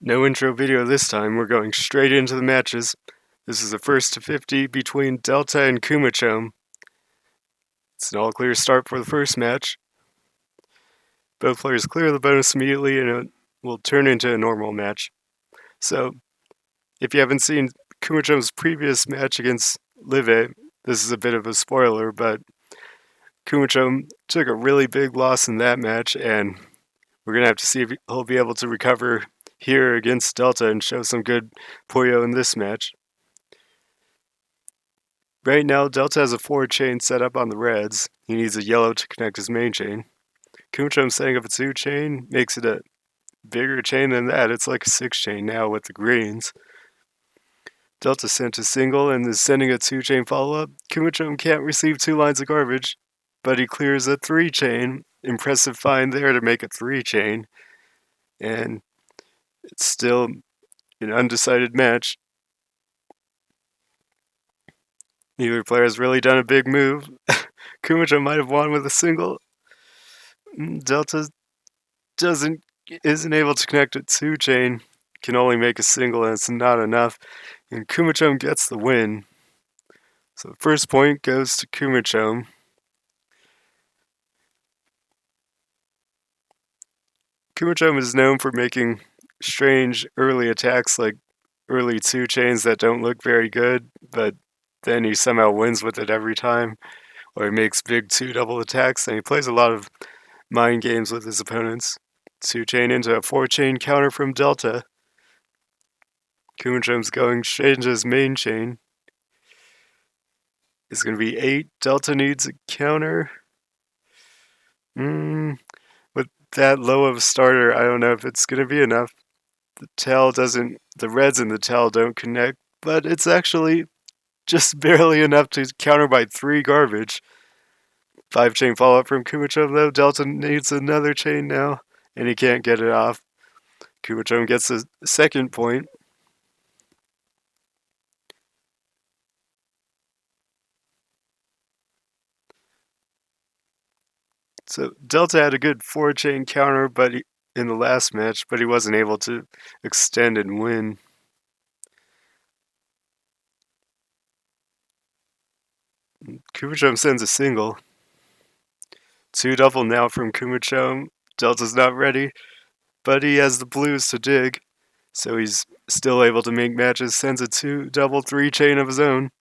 No intro video this time, we're going straight into the matches. This is the first to 50 between Delta and Kumachom. It's an all-clear start for the first match. Both players clear the bonus immediately and it will turn into a normal match. So, if you haven't seen Kumachom's previous match against Live, this is a bit of a spoiler, but Kumachom took a really big loss in that match, and we're going to have to see if he'll be able to recover here against Delta and show some good Puyo in this match. Right now, Delta has a 4-chain set up on the reds. He needs a yellow to connect his main chain. Kumachom setting up a 2-chain makes it a bigger chain than that. It's like a 6-chain now with the greens. Delta sent a single and is sending a 2-chain follow-up. Kumachom can't receive 2 lines of garbage, but he clears a 3-chain. Impressive find there to make a 3-chain. And it's still an undecided match. Neither player has really done a big move. Kumachom might have won with a single. Delta isn't able to connect a 2-chain, can only make a single, and it's not enough. And Kumachom gets the win. So the first point goes to Kumachom. Kumachom is known for making strange early attacks like early 2-chains that don't look very good, but then he somehow wins with it every time. Or he makes big 2-double attacks, and he plays a lot of mind games with his opponents. 2-chain into a 4-chain counter from Delta. Kumachom's going straight into his main chain. It's going to be 8. Delta needs a counter. With that low of a starter, I don't know if it's going to be enough. The reds and the tail don't connect, but it's actually just barely enough to counter by 3 garbage. 5-chain follow-up from Kumachom though. Delta needs another chain now, and he can't get it off. Kumachom gets a second point. So Delta had a good 4-chain counter in the last match, but he wasn't able to extend and win. Kumachom sends a single. 2-double now from Kumachom. Delta's not ready, but he has the blues to dig, so he's still able to make matches. Sends a 2-double 3-chain of his own.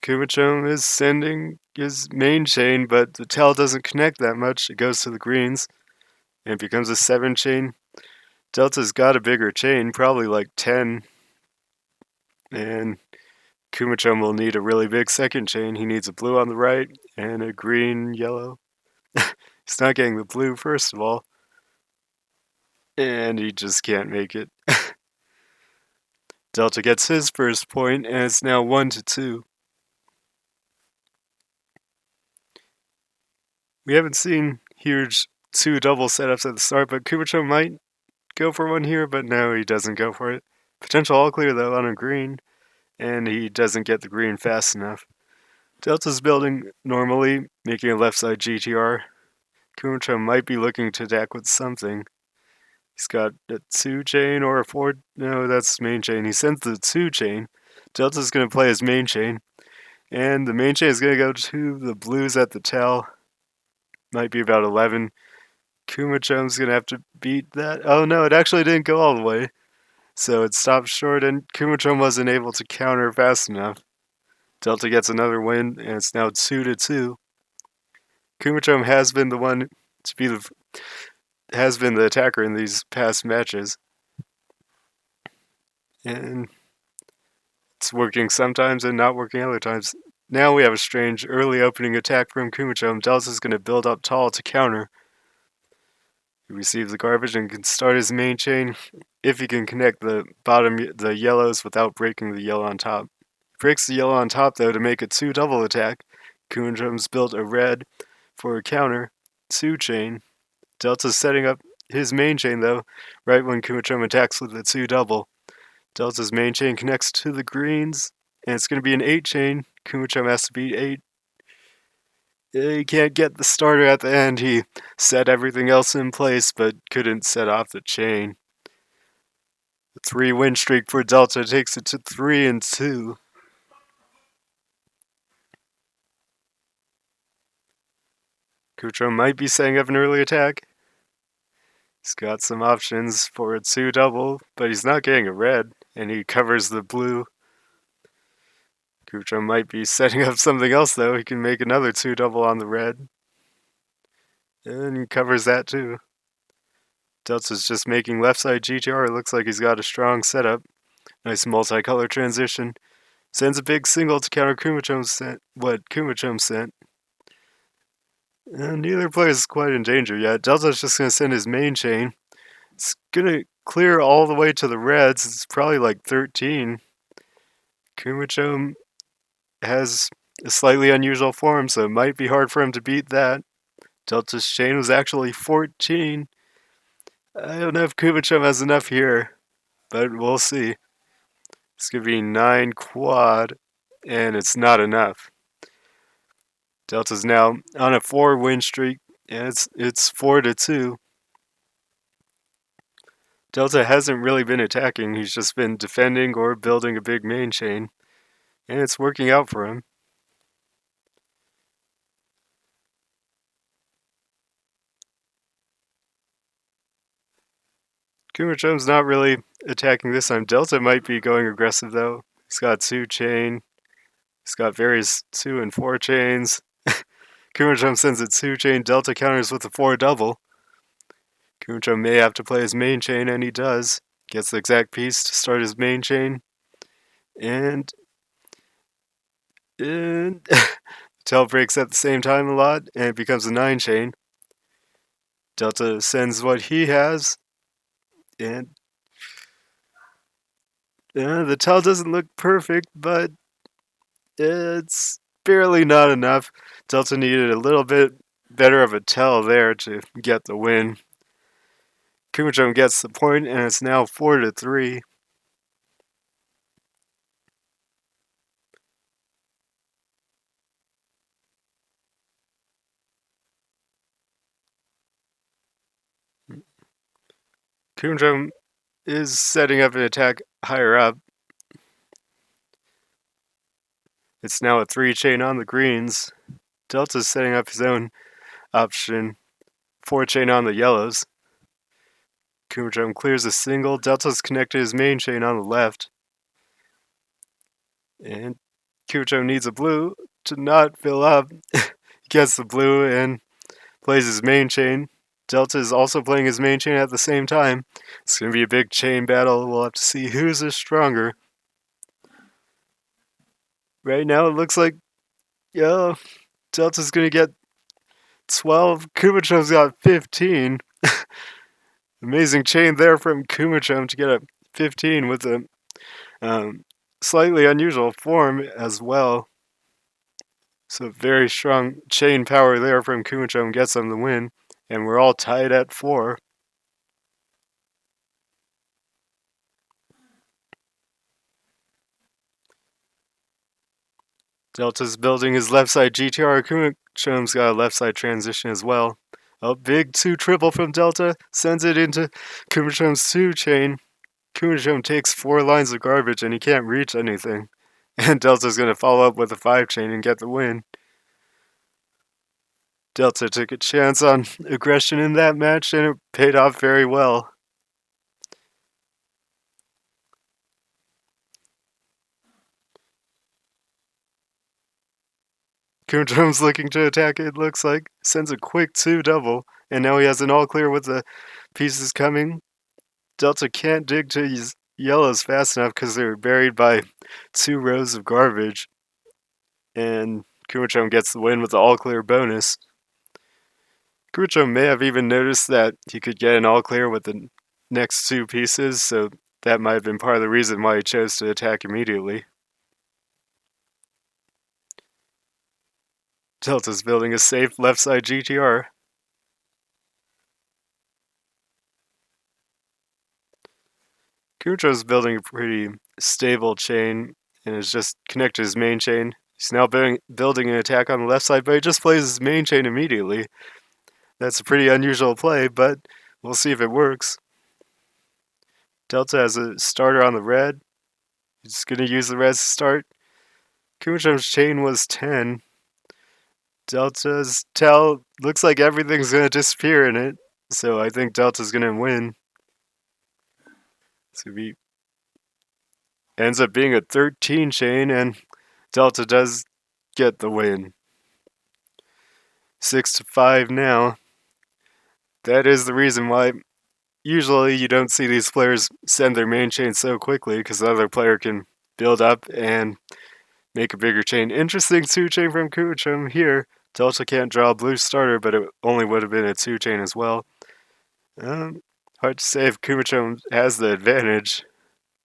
Kumachom is sending his main chain, but the tail doesn't connect that much. It goes to the greens, and it becomes a 7-chain. Delta's got a bigger chain, probably like 10, and Kumachom will need a really big second chain. He needs a blue on the right and a green, yellow. He's not getting the blue, first of all, and he just can't make it. Delta gets his first point, and it's now 1-2. We haven't seen huge 2-double setups at the start, but Kumachom might go for one here, but no, he doesn't go for it. Potential all clear though on a green, and he doesn't get the green fast enough. Delta's building normally, making a left side GTR. Kumachom might be looking to attack with something. He's got a 2-chain or a 4. No, that's main chain. He sends the 2-chain. Delta's going to play his main chain, and the main chain is going to go to the blues at the tail. Might be about 11. Kumachom's going to have to beat that. Oh no, it actually didn't go all the way. So it stopped short, and Kumachom wasn't able to counter fast enough. Delta gets another win, and it's now 2-2. Kumachom has been the attacker in these past matches, and it's working sometimes and not working other times. Now we have a strange early opening attack from Kumachom. Delta's going to build up tall to counter. He receives the garbage and can start his main chain if he can connect the yellows without breaking the yellow on top. Breaks the yellow on top though to make a 2-double attack. Kumachom's built a red for a counter 2-chain. Delta's setting up his main chain though, right when Kumachom attacks with the 2-double. Delta's main chain connects to the greens, and it's going to be an 8-chain. Kumachom has to beat 8. He can't get the starter at the end. He set everything else in place, but couldn't set off the chain. The 3-win streak for Delta takes it to 3-2. Kucho might be setting up an early attack. He's got some options for a 2-double, but he's not getting a red, and he covers the blue. Kucho might be setting up something else, though. He can make another 2-double on the red. And he covers that, too. Delta's just making left side GTR. It looks like he's got a strong setup. Nice multicolor transition. Sends a big single to counter what Kumachom sent. And neither player is quite in danger yet. Delta's just going to send his main chain. It's going to clear all the way to the reds. It's probably like 13. Kumachom has a slightly unusual form, so it might be hard for him to beat that. Delta's chain was actually 14. I don't know if Kumachom has enough here, but we'll see. It's going to be 9 quad, and it's not enough. Delta's now on a 4-win streak, and it's 4-2. Delta hasn't really been attacking, he's just been defending or building a big main chain, and it's working out for him. Kumachom's not really attacking this time. Delta might be going aggressive though. He's got 2 chain. He's got various 2 and 4 chains. Kumachom sends a 2 chain. Delta counters with a 4-double. Kumachom may have to play his main chain, and he does. Gets the exact piece to start his main chain. And tail breaks at the same time a lot, and it becomes a 9 chain. Delta sends what he has, and the tail doesn't look perfect, but it's barely not enough. Delta needed a little bit better of a tail there to get the win. Kumachom gets the point, and it's now 4-3. Kumachom is setting up an attack higher up. It's now a 3 chain on the greens. Delta's setting up his own option. 4 chain on the yellows. Kumachom clears a single. Delta's connected his main chain on the left. And Kumachom needs a blue to not fill up. He gets the blue and plays his main chain. Delta is also playing his main chain at the same time. It's going to be a big chain battle. We'll have to see who's the stronger. Right now it looks like, Delta's going to get 12. Kumachom's got 15. Amazing chain there from Kumachom to get a 15 with a slightly unusual form as well. So very strong chain power there from Kumachom gets them the win. And we're all tied at 4. Delta's building his left side GTR. Kumachom's got a left side transition as well. A big 2 triple from Delta sends it into Kumachom's 2 chain. Kumachom takes 4 lines of garbage and he can't reach anything. And Delta's going to follow up with a 5 chain and get the win. Delta took a chance on aggression in that match and it paid off very well. Kumachom's looking to attack, it looks like. Sends a quick 2-double, and now he has an all clear with the pieces coming. Delta can't dig to his yellows fast enough because they're buried by 2 rows of garbage. And Kumachom gets the win with the all clear bonus. Kumachom may have even noticed that he could get an all clear with the next 2 pieces, so that might have been part of the reason why he chose to attack immediately. Delta's building a safe left side GTR. Kumachom's building a pretty stable chain and has just connected his main chain. He's now building an attack on the left side, but he just plays his main chain immediately. That's a pretty unusual play, but we'll see if it works. Delta has a starter on the red. He's going to use the reds to start. Kumachom's chain was 10. Delta's tell looks like everything's going to disappear in it. So I think Delta's going to win. So he ends up being a 13 chain, and Delta does get the win. 6-5 now. That is the reason why usually you don't see these players send their main chain so quickly, because the other player can build up and make a bigger chain. Interesting 2-chain from Kumachom here. Delta can't draw a blue starter, but it only would have been a 2-chain as well. Hard to say if Kumachom has the advantage,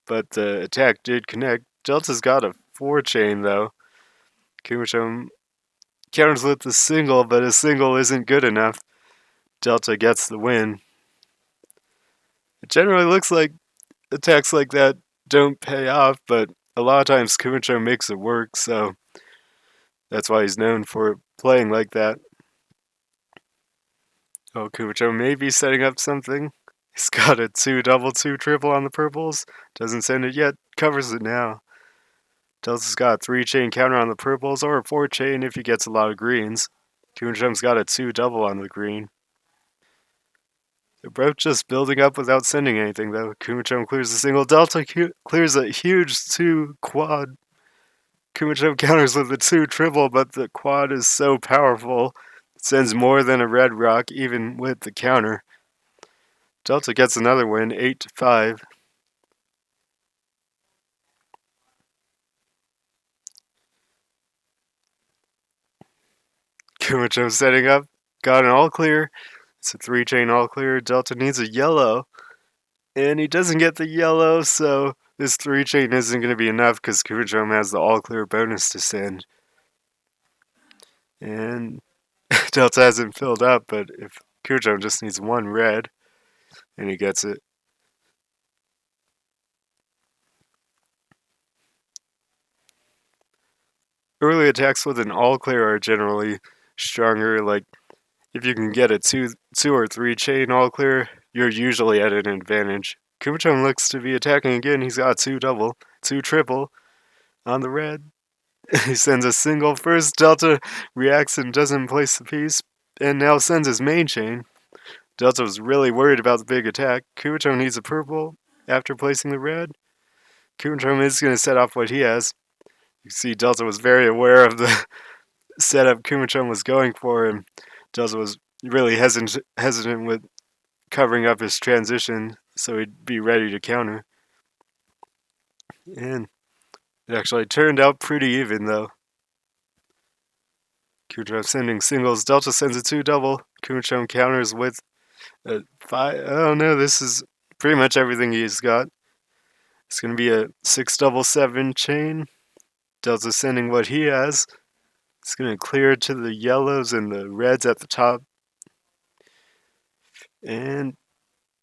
but the attack did connect. Delta's got a 4-chain though. Kumachom counters with the single, but a single isn't good enough. Delta gets the win. It generally looks like attacks like that don't pay off, but a lot of times Kumachom makes it work, so that's why he's known for playing like that. Oh, Kumachom may be setting up something. He's got a 2-double 2-triple on the purples. Doesn't send it yet, covers it now. Delta's got a 3-chain counter on the purples, or a 4-chain if he gets a lot of greens. Kumachom's got a 2-double on the green. They're both just building up without sending anything, though. Kumachom clears a single. Delta clears a huge 2-quad. Kumachom counters with a 2-triple, but the quad is so powerful. It sends more than a red rock, even with the counter. Delta gets another win, 8-5. Kumachom setting up. Got an all clear. It's a 3-chain all clear. Delta needs a yellow. And he doesn't get the yellow, so this 3-chain isn't going to be enough because Kumachom has the all clear bonus to send. And Delta hasn't filled up, but if Kumachom just needs 1 red, and he gets it. Early attacks with an all clear are generally stronger. Like if you can get a 2 or 3-chain all clear, you're usually at an advantage. Kumachom looks to be attacking again. He's got 2-double, 2-triple on the red. He sends a single first. Delta reacts and doesn't place the piece, and now sends his main chain. Delta was really worried about the big attack. Kumachom needs a purple after placing the red. Kumachom is going to set off what he has. You see, Delta was very aware of the setup Kumachom was going for, and Delta was really hesitant with covering up his transition so he'd be ready to counter. And it actually turned out pretty even, though. Kumachom sending singles. Delta sends a 2-double. Kumachom counters with a 5. Oh no, this is pretty much everything he's got. It's going to be a 6-double 7 chain. Delta sending what he has. It's going to clear to the yellows and the reds at the top. And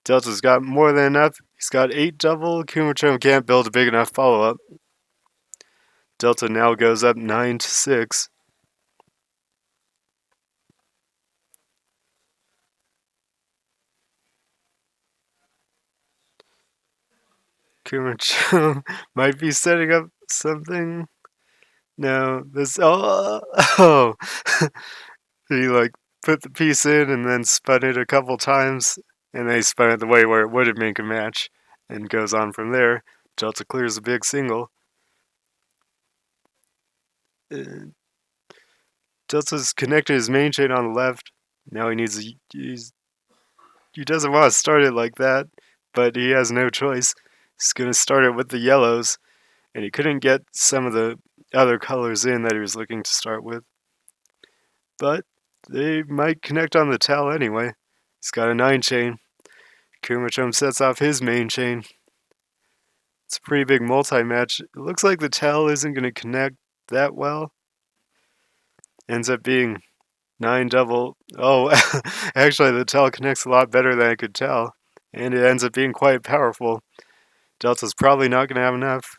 Delta's got more than enough. He's got 8-double. Kumachom can't build a big enough follow-up. Delta now goes up 9-6. Kumachom might be setting up something. No, this. Oh. He like put the piece in and then spun it a couple times, and then he spun it the way where it wouldn't make a match, and goes on from there. Delta clears a big single. Delta's connected his main chain on the left. Now he doesn't want to start it like that, but he has no choice. He's gonna start it with the yellows, and he couldn't get some of the other colors in that he was looking to start with. But they might connect on the towel anyway. He's got a 9-chain. Kumachom sets off his main chain. It's a pretty big multi-match. It looks like the towel isn't going to connect that well. Ends up being 9-double. Oh, actually the towel connects a lot better than I could tell. And it ends up being quite powerful. Delta's probably not going to have enough.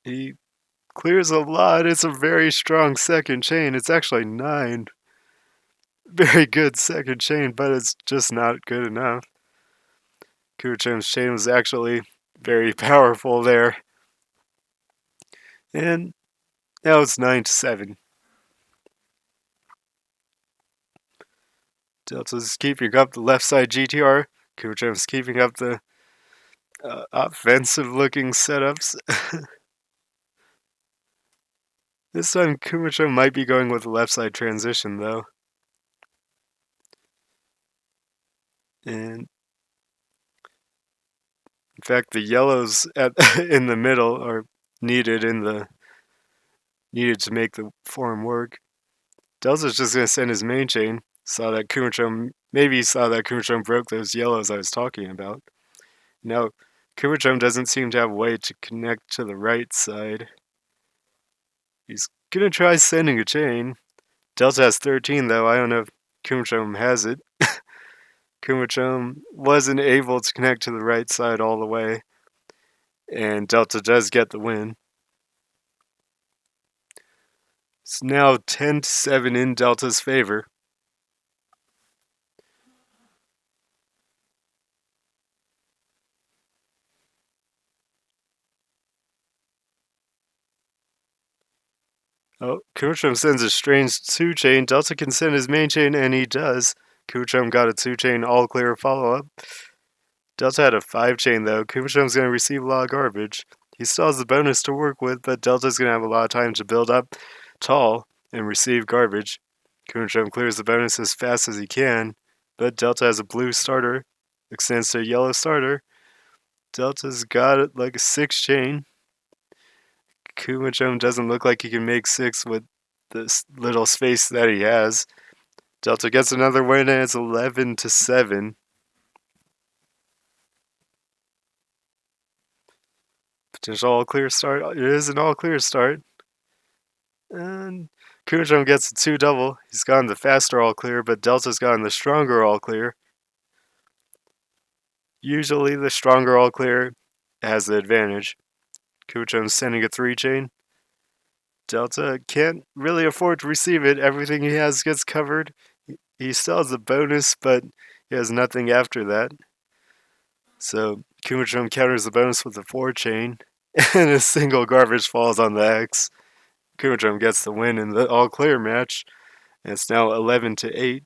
He clears a lot. It's a very strong second chain. It's actually 9. Very good second chain, but it's just not good enough. Kumachom's chain was actually very powerful there. And now it's 9-7. Delta's keeping up the left side GTR. Kumachom's keeping up the offensive looking setups. This time Kumachom might be going with the left side transition though. And in fact the yellows in the middle are needed to make the form work. Delta's just gonna send his main chain. Maybe he saw that Kumachom broke those yellows I was talking about. Now Kumachom doesn't seem to have a way to connect to the right side. He's gonna try sending a chain. Delta has 13 though. I don't know if Kumachom has it. Kumachom wasn't able to connect to the right side all the way, and Delta does get the win. It's now 10-7 in Delta's favor. Oh, Kumachom sends a strange 2-chain. Delta can send his main chain, and he does. Kumachom got a 2-chain all clear follow-up. Delta had a 5-chain though. Kumachom's going to receive a lot of garbage. He still has the bonus to work with, but Delta's going to have a lot of time to build up tall and receive garbage. Kumachom clears the bonus as fast as he can, but Delta has a blue starter, extends to a yellow starter. Delta's got it like a 6-chain. Kumachom doesn't look like he can make 6 with this little space that he has. Delta gets another win and it's 11-7. Potential all clear start. It is an all clear start. And Kumachom gets a 2 double. He's gotten the faster all clear, but Delta's gotten the stronger all clear. Usually the stronger all clear has the advantage. Kumachom's sending a 3-chain. Delta can't really afford to receive it. Everything he has gets covered. He still has a bonus, but he has nothing after that. So Kumachom counters the bonus with a 4-chain, and a single garbage falls on the X. Kumachom gets the win in the all clear match, and it's now 11-8.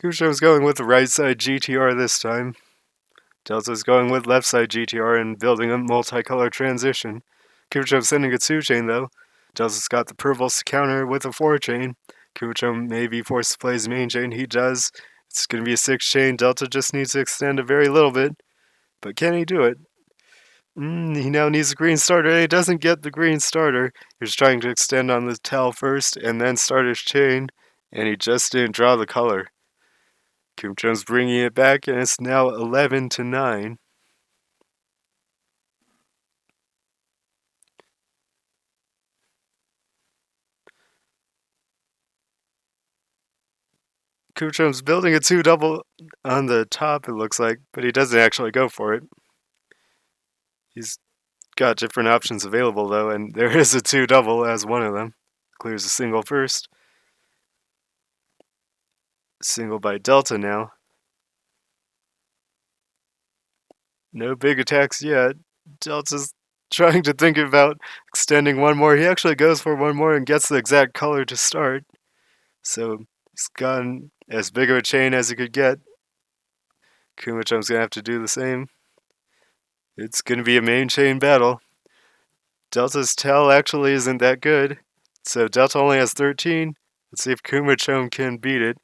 Kumachom's going with the right side GTR this time. Delta's going with left side GTR and building a multicolor transition. Kumachom's sending a 2-chain though. Delta's got the purples to counter with a 4-chain. Kumachom may be forced to play his main chain. He does. It's going to be a 6-chain. Delta just needs to extend a very little bit. But can he do it? He now needs a green starter, and he doesn't get the green starter. He's trying to extend on the tail first and then start his chain, and he just didn't draw the color. Kumachom's bringing it back, and it's now 11-9. Kumachom's building a 2 double on the top, it looks like, but he doesn't actually go for it. He's got different options available, though, and there is a 2 double as one of them. Clears a single first. Single by Delta now. No big attacks yet. Delta's trying to think about extending one more. He actually goes for one more and gets the exact color to start. So he's gotten as big of a chain as he could get. Kumachom's going to have to do the same. It's going to be a main chain battle. Delta's tail actually isn't that good. So Delta only has 13. Let's see if Kumachom can beat it.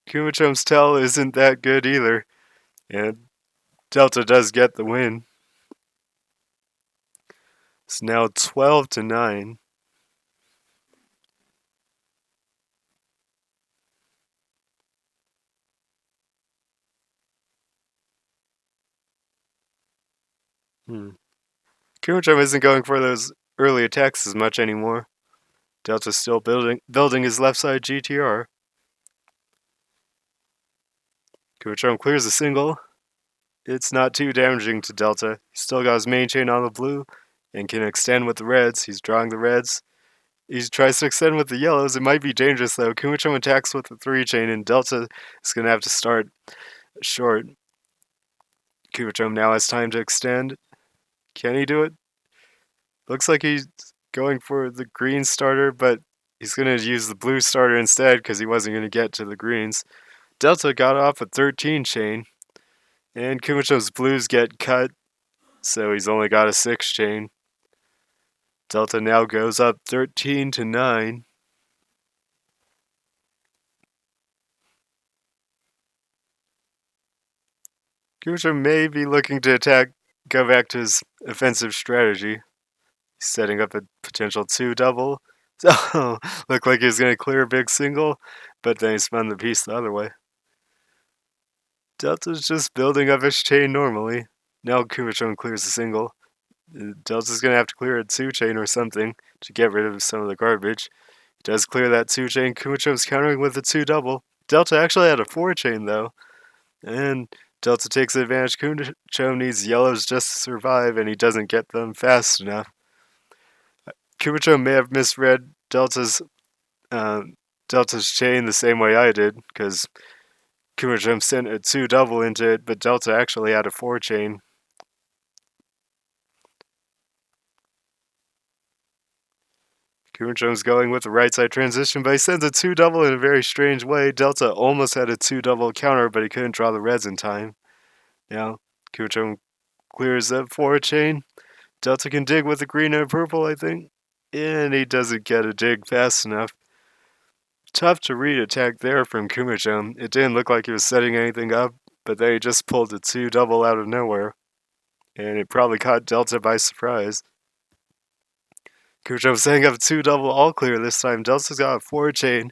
Kumachom's tail isn't that good either. And Delta does get the win. It's now 12-9. Kumachom isn't going for those early attacks as much anymore. Delta's still building his left side GTR. Kumachom clears a single. It's not too damaging to Delta. He's still got his main chain on the blue and can extend with the reds. He's drawing the reds. He tries to extend with the yellows. It might be dangerous though. Kumachom attacks with the 3-chain, and Delta is going to have to start short. Kumachom now has time to extend. Can he do it? Looks like he's going for the green starter, but he's going to use the blue starter instead because he wasn't going to get to the greens. Delta got off a 13-chain, and Kumachom's blues get cut, so he's only got a 6-chain. Delta now goes up 13-9. Kumachom may be looking to go back to his offensive strategy. He's setting up a potential 2-double. So, looked like he was going to clear a big single, but then he spun the piece the other way. Delta's just building up his chain normally. Now Kumachom clears a single. Delta's going to have to clear a 2-chain or something to get rid of some of the garbage. He does clear that 2-chain. Kumachom's countering with a 2-double. Delta actually had a 4-chain though. And Delta takes advantage. Kumachom needs yellows just to survive, and he doesn't get them fast enough. Kumachom may have misread Delta's chain the same way I did, because Kumachom sent a 2-double into it, but Delta actually had a 4-chain. Kumachom's going with the right side transition, but he sends a 2-double in a very strange way. Delta almost had a 2-double counter, but he couldn't draw the reds in time. Now, Kumachom clears that 4-chain. Delta can dig with the green and purple, I think. And he doesn't get a dig fast enough. Tough to read attack there from Kumachom. It didn't look like he was setting anything up, but then he just pulled a 2-double out of nowhere. And it probably caught Delta by surprise. Kumachom setting up a 2-double all clear this time. Delta's got a 4-chain,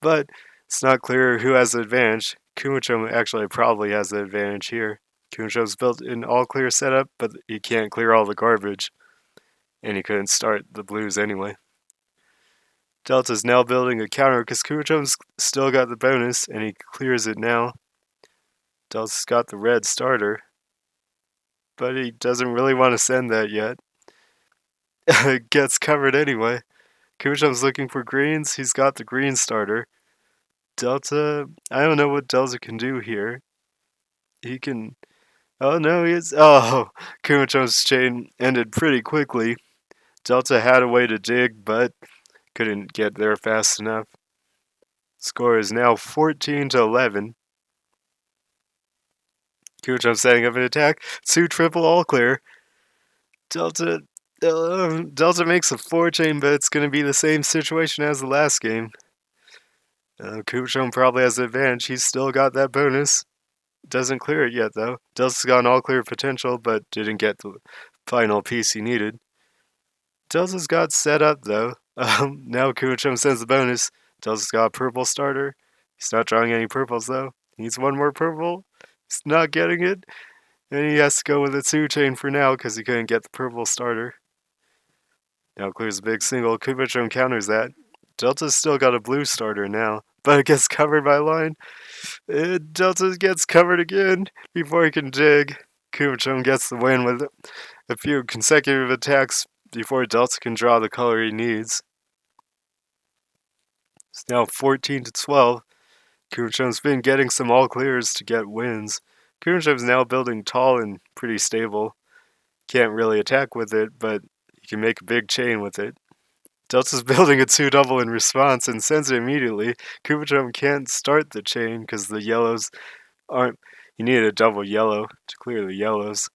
but it's not clear who has the advantage. Kumachom actually probably has the advantage here. Kumachom's built an all clear setup, but he can't clear all the garbage. And he couldn't start the blues anyway. Delta's now building a counter because Kumachom's still got the bonus, and he clears it now. Delta's got the red starter, but he doesn't really want to send that yet. It gets covered anyway. Kumachom's looking for greens. He's got the green starter. Delta, I don't know what Delta can do here. He can... Oh no, he is... Oh, Kumachom's chain ended pretty quickly. Delta had a way to dig, but couldn't get there fast enough. Score is now 14-11. Kumachom setting up an attack. 2 triple all clear. Delta makes a 4-chain, but it's going to be the same situation as the last game. Kumachom probably has the advantage. He's still got that bonus. Doesn't clear it yet, though. Delta's got an all clear potential, but didn't get the final piece he needed. Delta's got set up, though. Now Kumachom sends the bonus. Delta's got a purple starter. He's not drawing any purples, though. He needs one more purple. He's not getting it. And he has to go with a 2-chain for now because he couldn't get the purple starter. Now clears a big single. Kumachom counters that. Delta's still got a blue starter now, but it gets covered by line. Delta gets covered again before he can dig. Kumachom gets the win with a few consecutive attacks before Delta can draw the color he needs. It's now 14-12. Kumachom's been getting some all clears to get wins. Kumachom's now building tall and pretty stable. Can't really attack with it, but you can make a big chain with it. Delta's building a 2-double in response and sends it immediately. Kumachom can't start the chain because the yellows aren't... You need a double yellow to clear the yellows.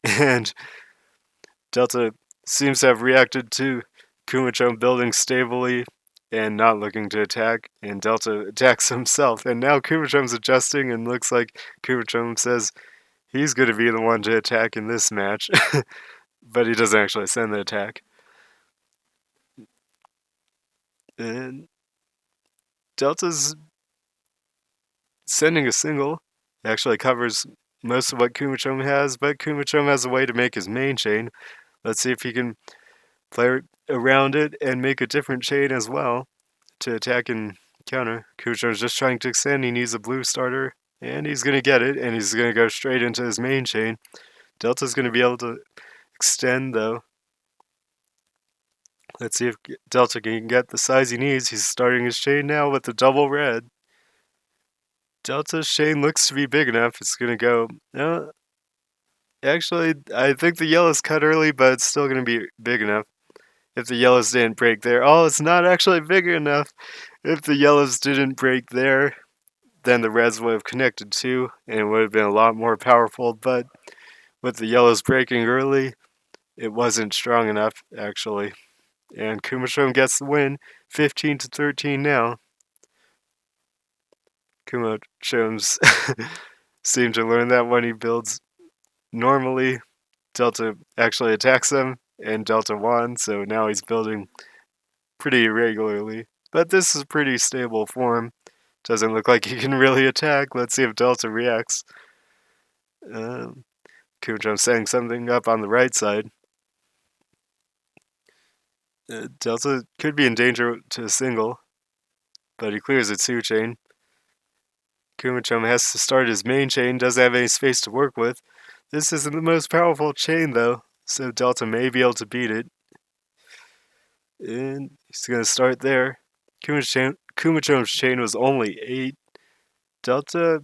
And Delta seems to have reacted to Kumachom building stably and not looking to attack, and Delta attacks himself. And now Kumachom's adjusting, and looks like Kumachom says he's going to be the one to attack in this match. But he doesn't actually send the attack. And Delta's sending a single. It actually covers most of what Kumachom has, but Kumachom has a way to make his main chain. Let's see if he can play around it and make a different chain as well to attack and counter. Kumachom's just trying to extend. He needs a blue starter, and he's going to get it, and he's going to go straight into his main chain. Delta's going to be able to extend, though. Let's see if Delta can get the size he needs. He's starting his chain now with the double red. Delta's chain looks to be big enough. It's going to go... actually, I think the yellow's cut early, but it's still going to be big enough. If the yellows didn't break there. Oh, it's not actually big enough. If the yellows didn't break there, then the reds would have connected too, and it would have been a lot more powerful. But with the yellows breaking early, it wasn't strong enough, actually. And Kumachom gets the win, 15-13 now. Kumachoms seem to learn that when he builds normally, Delta actually attacks them, and Delta won, so now he's building pretty irregularly. But this is pretty stable form. Doesn't look like he can really attack. Let's see if Delta reacts. Kumachom's setting something up on the right side. Delta could be in danger to a single, but he clears a 2-chain. Kumachom has to start his main chain, doesn't have any space to work with. This isn't the most powerful chain though, so Delta may be able to beat it. And he's going to start there. Kumachom's chain was only 8. Delta,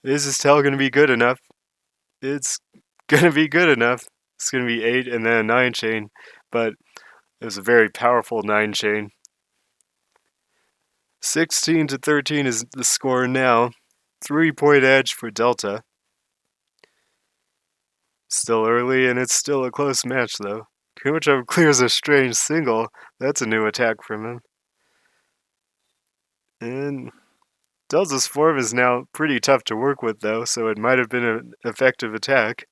is his tail going to be good enough? It's going to be good enough. It's going to be 8 and then a 9 chain, but it was a very powerful 9 chain. 16-13 is the score now. 3-point edge for Delta. Still early, and it's still a close match, though. Kumachom clears a strange single. That's a new attack from him. And Delta's form is now pretty tough to work with, though, so it might have been an effective attack.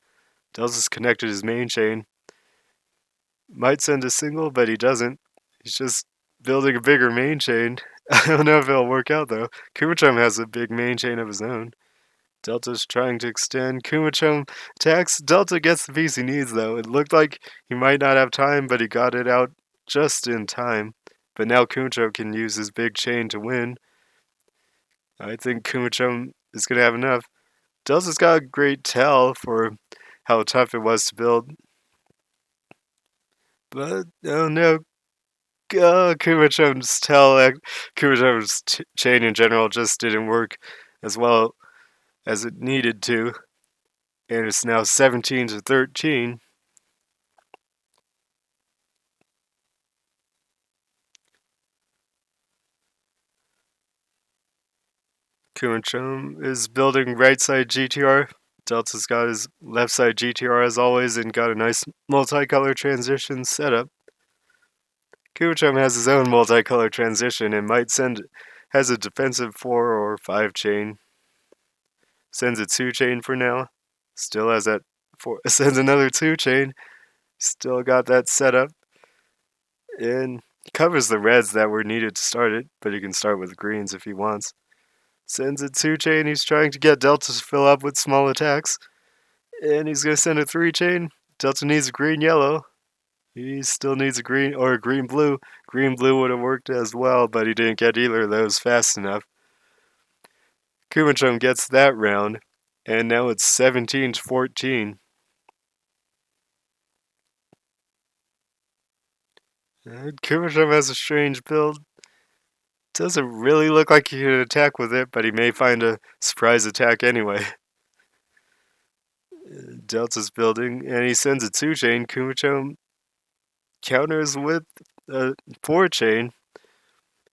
Delta's connected his main chain. Might send a single, but he doesn't. He's just building a bigger main chain. I don't know if it'll work out, though. Kumachom has a big main chain of his own. Delta's trying to extend. Kumachom attacks. Delta gets the piece he needs, though. It looked like he might not have time, but he got it out just in time. But now Kumachom can use his big chain to win. I think Kumachom is going to have enough. Delta's got a great tell for how tough it was to build. But, oh no. Kumachom's chain in general just didn't work as well as it needed to. And it's now 17-13. Kumachom is building right side GTR. Delta's got his left side GTR as always and got a nice multicolor transition setup. Kumachom has his own multicolor transition and has a defensive 4 or 5 chain. Sends a 2 chain for now. Still has that 4. Sends another 2 chain. Still got that setup. And covers the reds that were needed to start it, but he can start with greens if he wants. Sends a 2 chain. He's trying to get Delta to fill up with small attacks. And he's going to send a 3 chain. Delta needs a green yellow. He still needs a green or a green blue. Green blue would have worked as well, but he didn't get either of those fast enough. Kumachom gets that round, and now it's 17-14. Kumachom has a strange build. Doesn't really look like he can attack with it, but he may find a surprise attack anyway. Delta's building, and he sends a 2 chain. Kumachom counters with a 4 chain.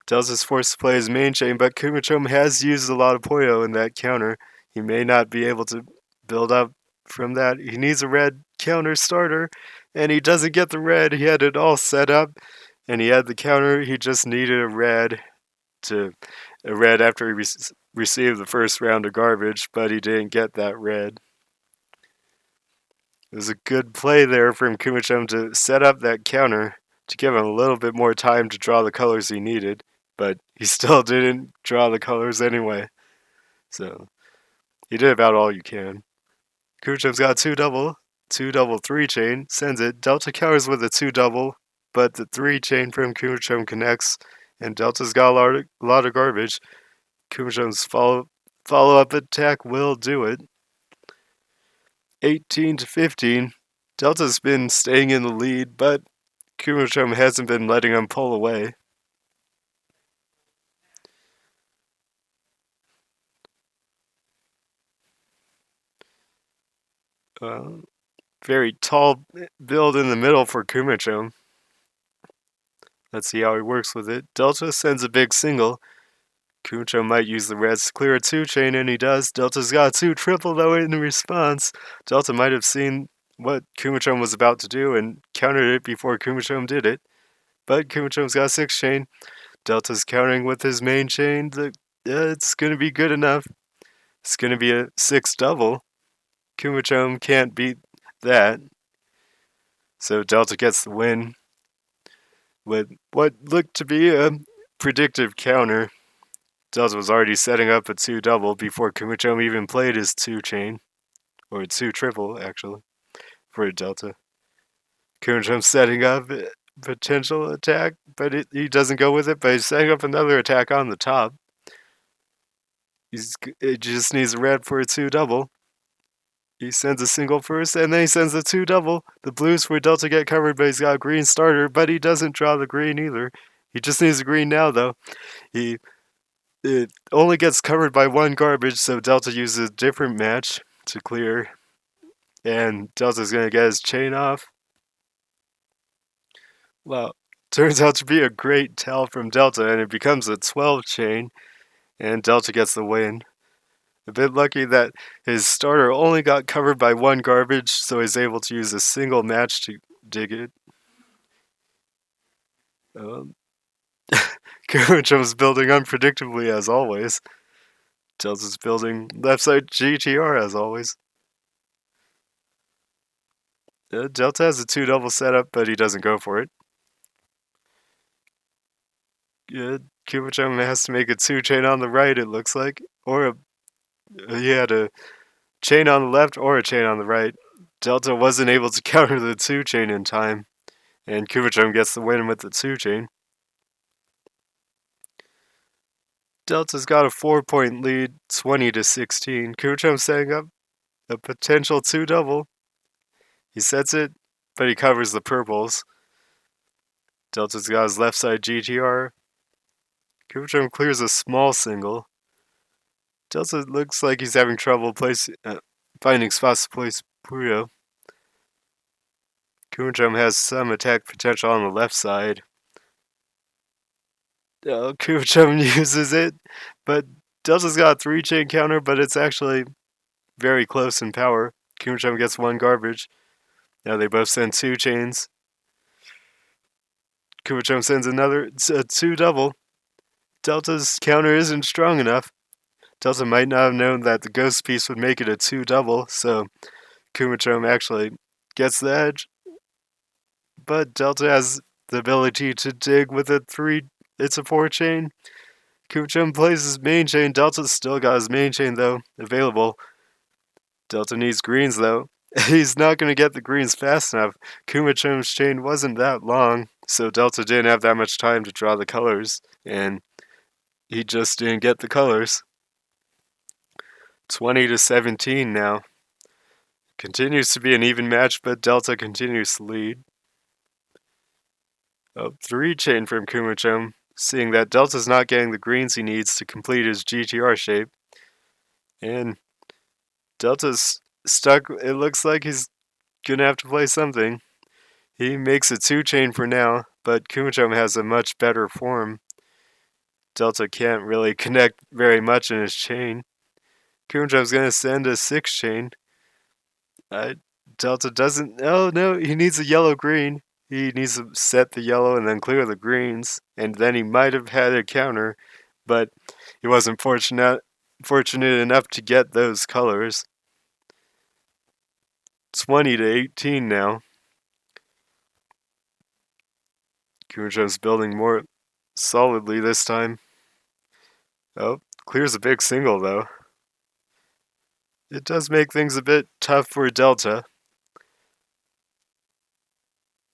Delta's forced to play his main chain, but Kumachom has used a lot of Puyo in that counter. He may not be able to build up from that. He needs a red counter starter, and he doesn't get the red. He had it all set up, and he had the counter. He just needed a red after he received the first round of garbage, but he didn't get that red. It was a good play there from Kumachom to set up that counter to give him a little bit more time to draw the colors he needed, but he still didn't draw the colors anyway. So he did about all you can. Kumachom's got 2 double 3 chain, sends it. Delta counters with a 2 double, but the 3 chain from Kumachom connects, and Delta's got a lot of garbage. Kumachom's follow-up attack will do it. 18-15. Delta's been staying in the lead, but Kumachom hasn't been letting him pull away. Very tall build in the middle for Kumachom. Let's see how he works with it. Delta sends a big single. Kumachom might use the reds to clear a 2-chain, and he does. Delta's got a 2 triple though in response. Delta might have seen what Kumachom was about to do and countered it before Kumachom did it. But Kumachom's got a 6-chain. Delta's countering with his main chain. It's going to be good enough. It's going to be a 6 double. Kumachom can't beat that. So Delta gets the win with what looked to be a predictive counter. Delta was already setting up a 2 double before Kumachom even played his 2-chain. Or 2 triple, actually, for Delta. Kumachom's setting up a potential attack, but he doesn't go with it, but he's setting up another attack on the top. It just needs a red for a 2 double. He sends a single first, and then he sends a 2 double. The blues for Delta get covered, but he's got a green starter, but he doesn't draw the green either. He just needs a green now, though. It only gets covered by 1 garbage, so Delta uses a different match to clear. And Delta's going to get his chain off. Well, turns out to be a great tell from Delta, and it becomes a 12 chain, and Delta gets the win. A bit lucky that his starter only got covered by 1 garbage, so he's able to use a single match to dig it. Kumachom's building unpredictably as always. Delta's building left side GTR as always. Delta has a 2 double setup, but he doesn't go for it. Kumachom has to make a 2-chain on the right, it looks like. Or he had a chain on the left or a chain on the right. Delta wasn't able to counter the 2-chain in time, and Kumachom gets the win with the 2-chain. Delta's got a 4-point lead, 20-16. Kumachom's setting up a potential 2 double. He sets it, but he covers the purples. Delta's got his left side GTR. Kumachom clears a small single. Delta looks like he's having trouble finding spots to place Puyo. Kumachom has some attack potential on the left side. Kumachom uses it, but Delta's got a 3-chain counter, but it's actually very close in power. Kumachom gets 1 garbage. Now they both send 2 chains. Kumachom sends another 2 double. Delta's counter isn't strong enough. Delta might not have known that the ghost piece would make it a 2 double, so Kumachom actually gets the edge. But Delta has the ability to dig with a 3. It's a 4-chain. Kumachom plays his main chain. Delta's still got his main chain, though, available. Delta needs greens, though. He's not going to get the greens fast enough. Kumachom's chain wasn't that long, so Delta didn't have that much time to draw the colors, and he just didn't get the colors. 20-17 now. Continues to be an even match, but Delta continues to lead. 3-chain from Kumachom, seeing that Delta's not getting the greens he needs to complete his GTR shape. And Delta's stuck. It looks like he's gonna have to play something. He makes a 2-chain for now, but Kumachom has a much better form. Delta can't really connect very much in his chain. Kumachom's gonna send a 6-chain. Delta doesn't. Oh no, he needs a yellow-green. He needs to set the yellow and then clear the greens, and then he might have had a counter, but he wasn't fortunate enough to get those colors. 20-18 now. Kumachom's building more solidly this time. Clears a big single though. It does make things a bit tough for Delta.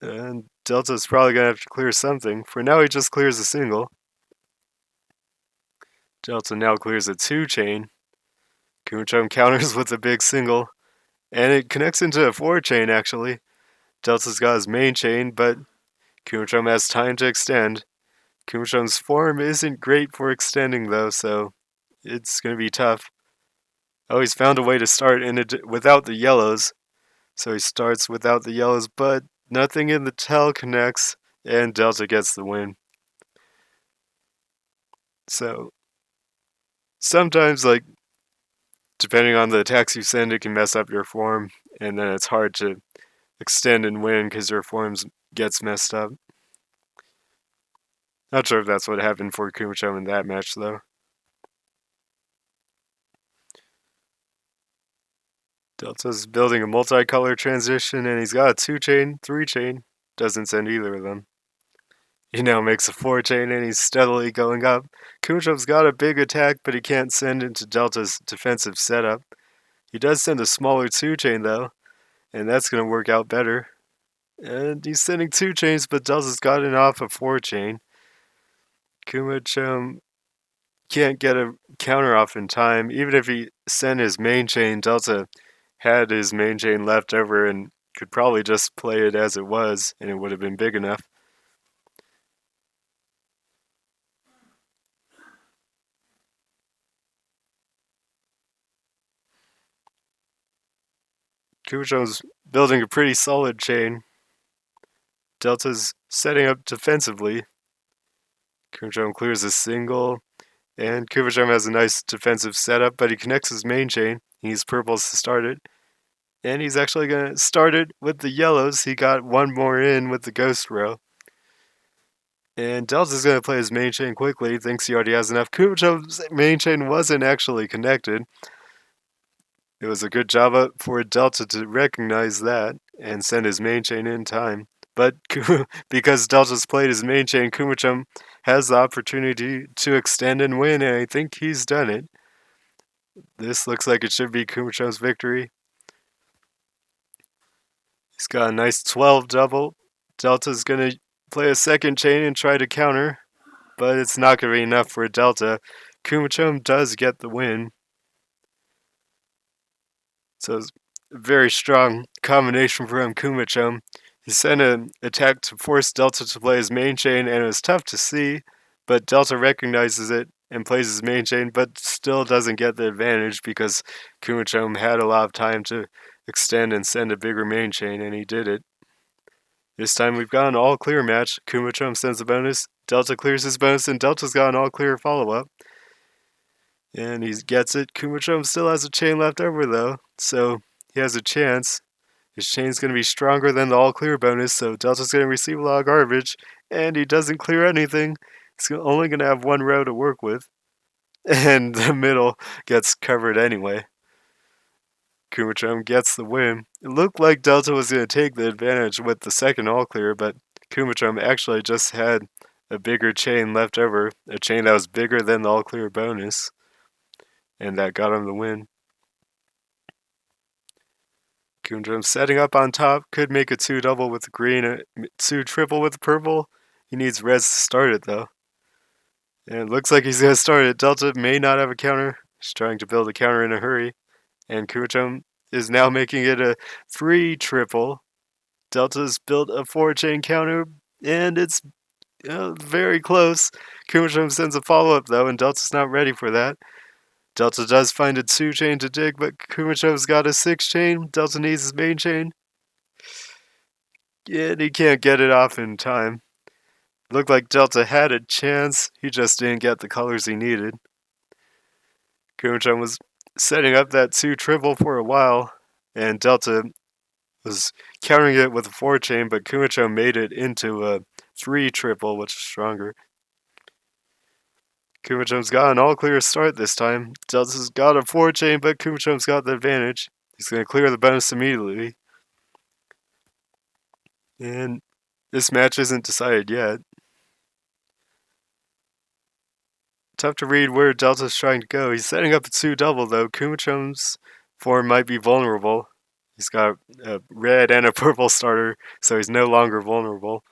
And Delta's probably going to have to clear something. For now, he just clears a single. Delta now clears a 2-chain. Kumachom counters with a big single. And it connects into a 4-chain, actually. Delta's got his main chain, but Kumachom has time to extend. Kumachom's form isn't great for extending though, so it's going to be tough. Oh, he's found a way to start without the yellows. So he starts without the yellows, but nothing in the tail connects, and Delta gets the win. So sometimes, like, depending on the attacks you send, it can mess up your form, and then it's hard to extend and win because your forms gets messed up. Not sure if that's what happened for Kumachom in that match, though. Delta's building a multicolor transition, and he's got a 2-chain, 3-chain. Doesn't send either of them. He now makes a 4-chain, and he's steadily going up. Kumachom's got a big attack, but he can't send into Delta's defensive setup. He does send a smaller 2-chain, though, and that's going to work out better. And he's sending 2-chains, but Delta's gotten off a 4-chain. Kumachom can't get a counter off in time. Even if he sent his main chain, Delta had his main chain left over and could probably just play it as it was, and it would have been big enough. Kumachom's building a pretty solid chain. Delta's setting up defensively. Kumachom clears a single, and Kumachom has a nice defensive setup, but he connects his main chain. He needs purples to start it. And he's actually going to start it with the yellows. He got one more in with the ghost row. And Delta's going to play his main chain quickly. He thinks he already has enough. Kumachom's main chain wasn't actually connected. It was a good job for Delta to recognize that and send his main chain in time. But because Delta's played his main chain, Kumachom has the opportunity to extend and win, and I think he's done it. This looks like it should be Kumachom's victory. He's got a nice 12 double. Delta's going to play a second chain and try to counter, but it's not going to be enough for Delta. Kumachom does get the win. So it's a very strong combination from Kumachom. He sent an attack to force Delta to play his main chain, and it was tough to see, but Delta recognizes it and plays his main chain, but still doesn't get the advantage because Kumachom had a lot of time to extend and send a bigger main chain, and he did it. This time we've got an all-clear match. Kumachom sends a bonus, Delta clears his bonus, and Delta's got an all-clear follow-up. And he gets it. Kumachom still has a chain left over, though, so he has a chance. His chain's going to be stronger than the all-clear bonus, so Delta's going to receive a lot of garbage, and he doesn't clear anything. He's only going to have one row to work with, and the middle gets covered anyway. Kumachom gets the win. It looked like Delta was going to take the advantage with the second all-clear, but Kumachom actually just had a bigger chain left over, a chain that was bigger than the all-clear bonus, and that got him the win. Kumachom setting up on top, could make a 2-double with the green, a 2-triple with the purple. He needs reds to start it, though. And it looks like he's going to start it. Delta may not have a counter. He's trying to build a counter in a hurry. And Kumachom is now making it a 3-triple. Delta's built a 4-chain counter, and it's very close. Kumachom sends a follow-up, though, and Delta's not ready for that. Delta does find a 2-chain to dig, but Kumachom's got a 6-chain. Delta needs his main chain. And he can't get it off in time. Looked like Delta had a chance. He just didn't get the colors he needed. Kumachom was setting up that 2-triple for a while, and Delta was countering it with a 4-chain, but Kumachom made it into a 3-triple, which is stronger. Kumachom's got an all-clear start this time. Delta's got a 4-chain, but Kumachom's got the advantage. He's going to clear the bonus immediately. And this match isn't decided yet. Tough to read where Delta's trying to go. He's setting up a 2-double, though. Kumachom's form might be vulnerable. He's got a red and a purple starter, so he's no longer vulnerable.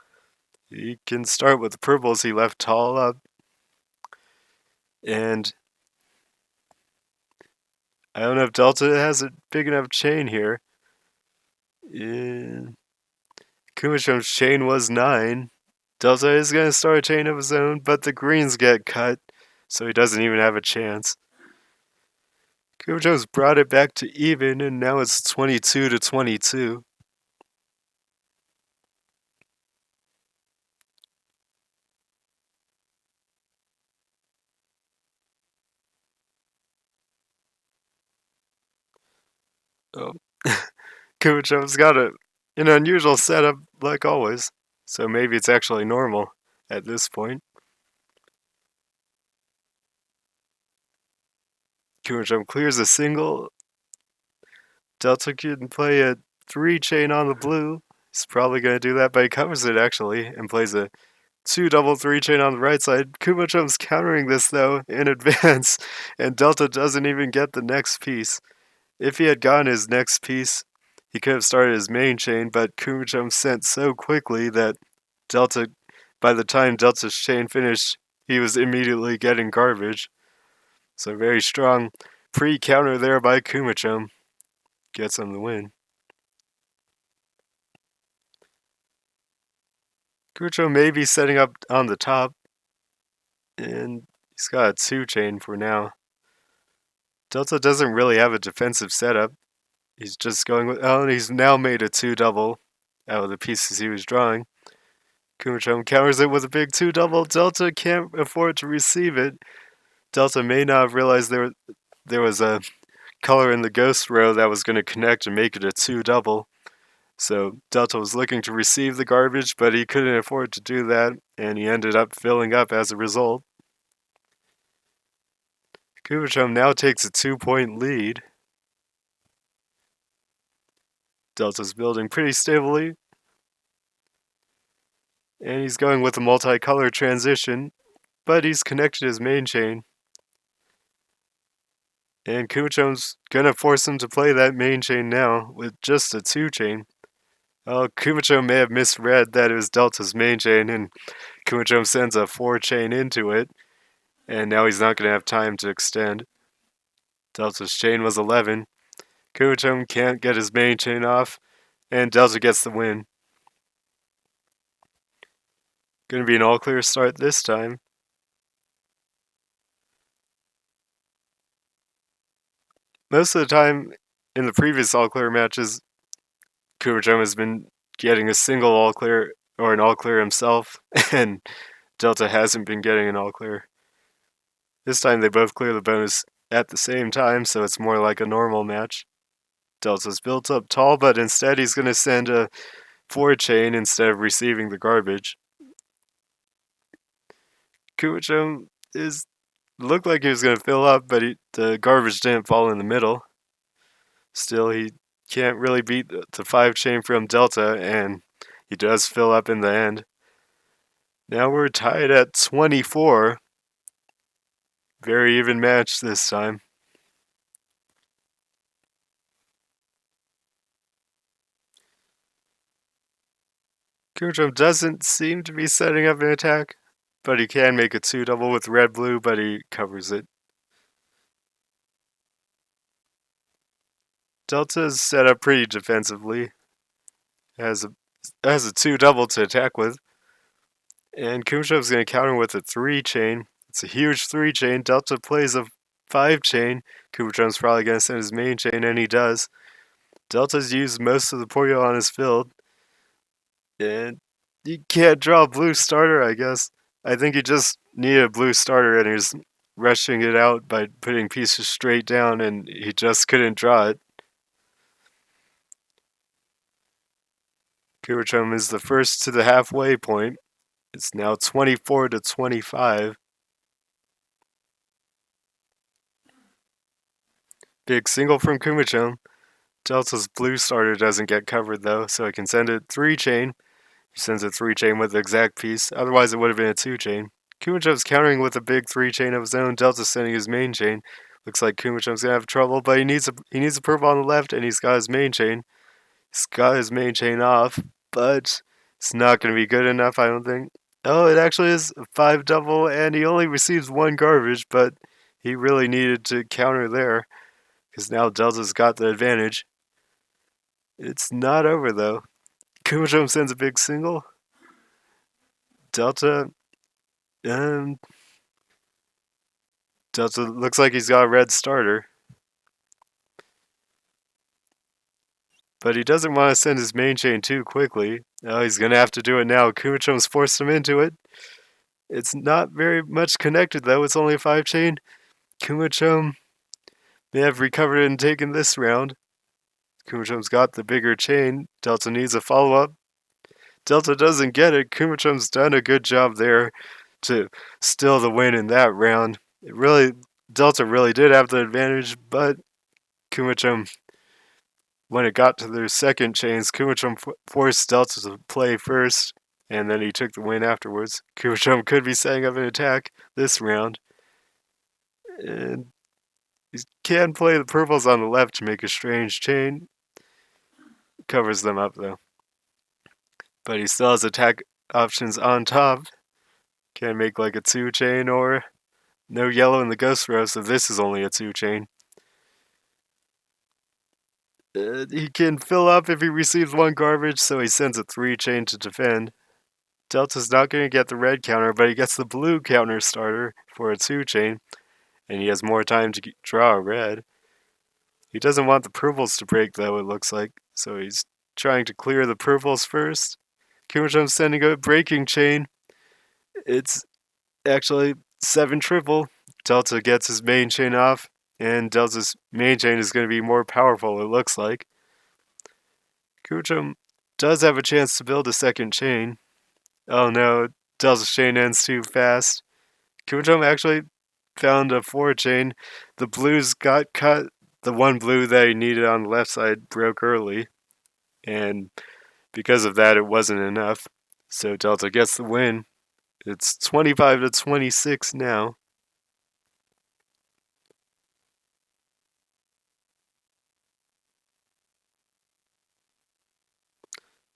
He can start with the purples he left tall up. And I don't know if Delta has a big enough chain here. Kumachom's chain was 9. Delta is going to start a chain of his own, but the greens get cut, so he doesn't even have a chance. Kumacho's brought it back to even, and now it's 22 to 22. Oh. Kumacho's got an unusual setup, like always, so maybe it's actually normal at this point. Kumachom clears a single. Delta can play a 3-chain on the blue. He's probably going to do that, but he covers it actually and plays a 2 double 3-chain on the right side. Kumachom's countering this though in advance, and Delta doesn't even get the next piece. If he had gotten his next piece, he could have started his main chain, but Kumachom sent so quickly that Delta, by the time Delta's chain finished, he was immediately getting garbage. So very strong pre-counter there by Kumachom. Gets him the win. Kumachom may be setting up on the top, and he's got a 2-chain for now. Delta doesn't really have a defensive setup. He's just going with... Oh, and he's now made a 2 double out of the pieces he was drawing. Kumachom counters it with a big 2 double. Delta can't afford to receive it. Delta may not have realized there was a color in the ghost row that was going to connect and make it a 2 double. So Delta was looking to receive the garbage, but he couldn't afford to do that, and he ended up filling up as a result. Kumachom now takes a 2-point lead. Delta's building pretty stably, and he's going with a multicolor transition, but he's connected his main chain. And Kumachom's gonna force him to play that main chain now with just a 2-chain. Oh, Kumachom may have misread that it was Delta's main chain, and Kumachom sends a 4-chain into it, and now he's not gonna have time to extend. Delta's chain was 11. Kumachom can't get his main chain off, and Delta gets the win. Gonna be an all-clear start this time. Most of the time in the previous all-clear matches, Kumachom has been getting a single all-clear or an all-clear himself, and Delta hasn't been getting an all-clear. This time they both clear the bonus at the same time, so it's more like a normal match. Delta's built up tall, but instead he's going to send a 4-chain instead of receiving the garbage. Kumachom looked like he was going to fill up, but the garbage didn't fall in the middle. Still, he can't really beat the 5-chain from Delta, and he does fill up in the end. Now we're tied at 24. Very even match this time. Kumachom doesn't seem to be setting up an attack, but he can make a 2 double with red-blue, but he covers it. Delta's set up pretty defensively. Has a 2 double to attack with. And Kumachom's going to counter with a 3-chain. It's a huge 3-chain. Delta plays a 5-chain. Kumachom's probably going to send his main chain, and he does. Delta's used most of the Puyo on his field. And he can't draw a blue starter, I guess. I think he just needed a blue starter, and he was rushing it out by putting pieces straight down, and he just couldn't draw it. Kumachom is the first to the halfway point. It's now 24 to 25. Big single from Kumachom. Delta's blue starter doesn't get covered though, so he can send a 3-chain. He sends a 3-chain with the exact piece, otherwise it would have been a 2-chain. Kumachom's countering with a big 3-chain of his own. Delta's sending his main chain. Looks like Kumachom's gonna have trouble, but he needs a purple on the left, and he's got his main chain. He's got his main chain off, but it's not gonna be good enough, I don't think. Oh, it actually is a 5 double, and he only receives 1 garbage, but he really needed to counter there, because now Delta's got the advantage. It's not over though. Kumachom sends a big single. Delta, um, Delta looks like he's got a red starter. But he doesn't want to send his main chain too quickly. Oh, he's going to have to do it now. Kumachom's forced him into it. It's not very much connected, though. It's only a 5 chain. Kumachom may have recovered and taken this round. Kumachom's got the bigger chain. Delta needs a follow-up. Delta doesn't get it. Kumachom's done a good job there to steal the win in that round. Delta really did have the advantage, but Kumachom, when it got to their second chains, Kumachom forced Delta to play first, and then he took the win afterwards. Kumachom could be setting up an attack this round, and he can play the purples on the left to make a strange chain. Covers them up, though. But he still has attack options on top. Can make like a 2 chain or no yellow in the ghost row, so this is only a 2 chain. He can fill up if he receives 1 garbage, so he sends a 3 chain to defend. Delta's not going to get the red counter, but he gets the blue counter starter for a 2 chain, and he has more time to draw a red. He doesn't want the purples to break, though, it looks like, so he's trying to clear the purples first. Kumachom's sending a breaking chain. It's actually 7 triple. Delta gets his main chain off, and Delta's main chain is going to be more powerful, it looks like. Kumachom does have a chance to build a second chain. Oh no, Delta's chain ends too fast. Kumachom actually found a 4 chain. The blues got cut. The 1 blue that he needed on the left side broke early, and because of that, it wasn't enough. So Delta gets the win. It's 25 to 26 now.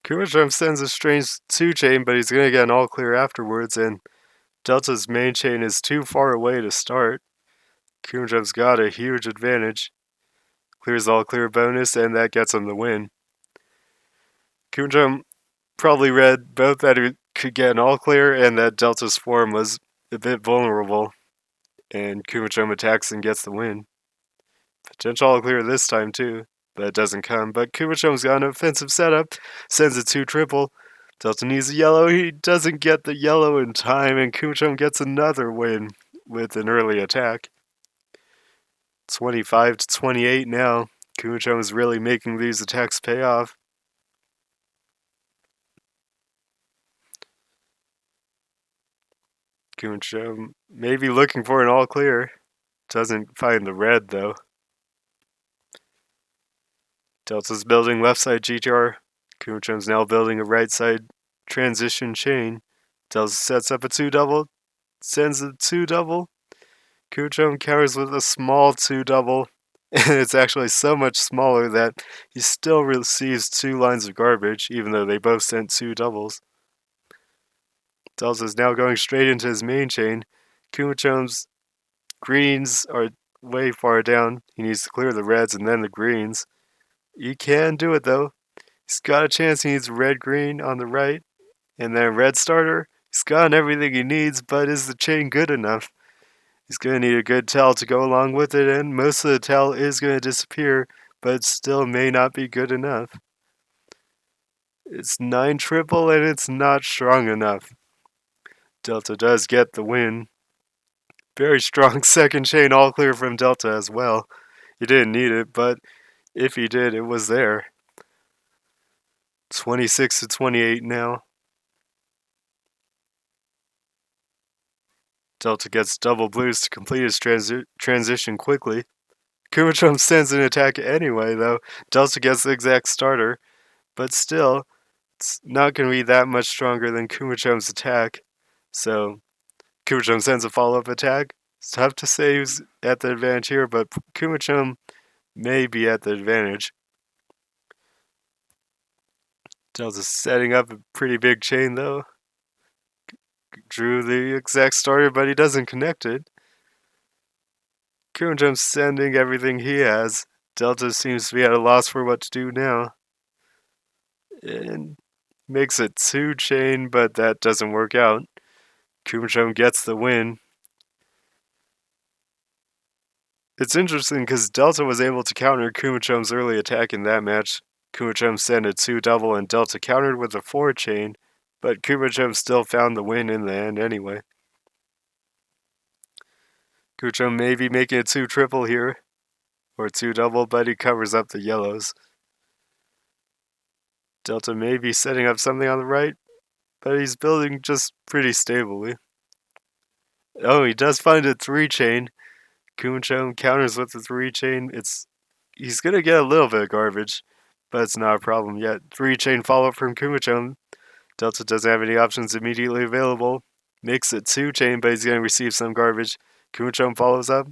Kumachom sends a strange 2 chain, but he's going to get an all clear afterwards, and Delta's main chain is too far away to start. Kumachom's got a huge advantage. Clears all clear bonus, and that gets him the win. Kumachom probably read both that he could get an all clear and that Delta's form was a bit vulnerable, and Kumachom attacks and gets the win. Potential all clear this time too. That doesn't come, but Kumachom's got an offensive setup, sends a 2 triple. Delta needs a yellow, he doesn't get the yellow in time, and Kumachom gets another win with an early attack. 25 to 28 now. Kumachom is really making these attacks pay off. Kumachom may be looking for an all clear. Doesn't find the red though. Delta's building left side GTR. Kumachom's now building a right side transition chain. Delta sets up a 2 double, sends a 2 double. Kumachom counters with a small 2 double, and it's actually so much smaller that he still receives 2 lines of garbage, even though they both sent 2 doubles. Delta's now going straight into his main chain. Kumachom's greens are way far down. He needs to clear the reds and then the greens. He can do it though. He's got a chance. He needs red-green on the right, and then red starter. He's got everything he needs, but is the chain good enough? He's going to need a good tell to go along with it, and most of the tell is going to disappear, but it still may not be good enough. It's 9 triple, and it's not strong enough. Delta does get the win. Very strong second chain all clear from Delta as well. He didn't need it, but if he did, it was there. 26 to 28 now. Delta gets double blues to complete his transition quickly. Kumachom sends an attack anyway, though. Delta gets the exact starter, but still, it's not going to be that much stronger than Kumachom's attack. So, Kumachom sends a follow-up attack. It's tough to say who's at the advantage here, but Kumachom may be at the advantage. Delta's setting up a pretty big chain, though. Drew the exact starter, but he doesn't connect it. Kumachom's sending everything he has. Delta seems to be at a loss for what to do now. And makes it 2-chain, but that doesn't work out. Kumachom gets the win. It's interesting because Delta was able to counter Kumachom's early attack in that match. Kumachom sent a 2-double and Delta countered with a 4-chain, but Kumachom still found the win in the end anyway. Kumachom may be making a 2-triple here, or 2-double, but he covers up the yellows. Delta may be setting up something on the right, but he's building just pretty stably. Oh, he does find a 3-chain. Kumachom counters with the 3-chain. He's gonna get a little bit of garbage, but it's not a problem yet. 3-chain follow-up from Kumachom. Delta doesn't have any options immediately available. Makes it 2-chain, but he's gonna receive some garbage. Kumachom follows up.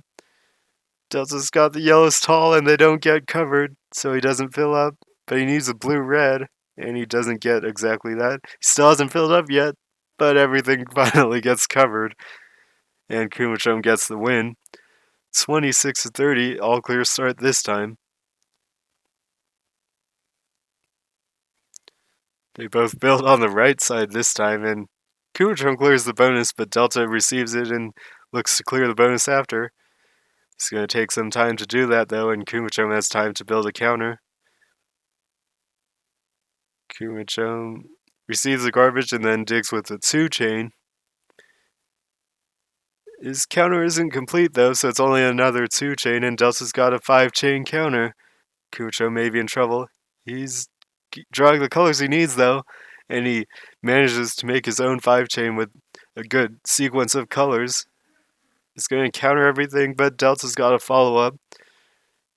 Delta's got the yellows tall and they don't get covered, so he doesn't fill up, but he needs a blue-red, and he doesn't get exactly that. He still hasn't filled up yet, but everything finally gets covered, and Kumachom gets the win. 26-30, all clear start this time. They both build on the right side this time, and Kumachom clears the bonus, but Delta receives it and looks to clear the bonus after. It's going to take some time to do that, though, and Kumachom has time to build a counter. Kumachom receives the garbage and then digs with a 2-chain. His counter isn't complete, though, so it's only another 2-chain, and Delta's got a 5-chain counter. Kumachom may be in trouble. He's drawing the colors he needs, though, and he manages to make his own 5-chain with a good sequence of colors. It's going to counter everything, but Delta's got a follow-up.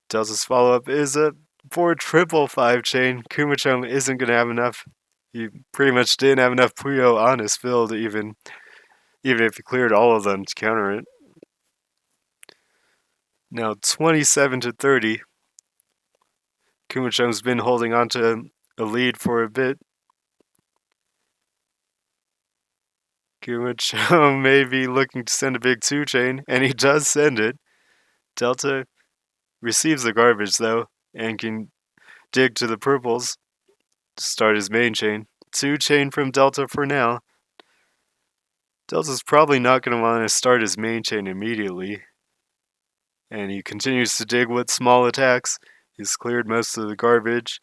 Delta's follow-up is a 4-triple 5-chain. Kumachom isn't going to have enough. He pretty much didn't have enough Puyo on his field, even if he cleared all of them to counter it. Now 27-30. Kumachom's been holding on to a lead for a bit. Kumachom may be looking to send a big 2-chain, and he does send it. Delta receives the garbage, though, and can dig to the purples to start his main chain. 2-chain from Delta for now. Delta's probably not going to want to start his main chain immediately, and he continues to dig with small attacks. He's cleared most of the garbage,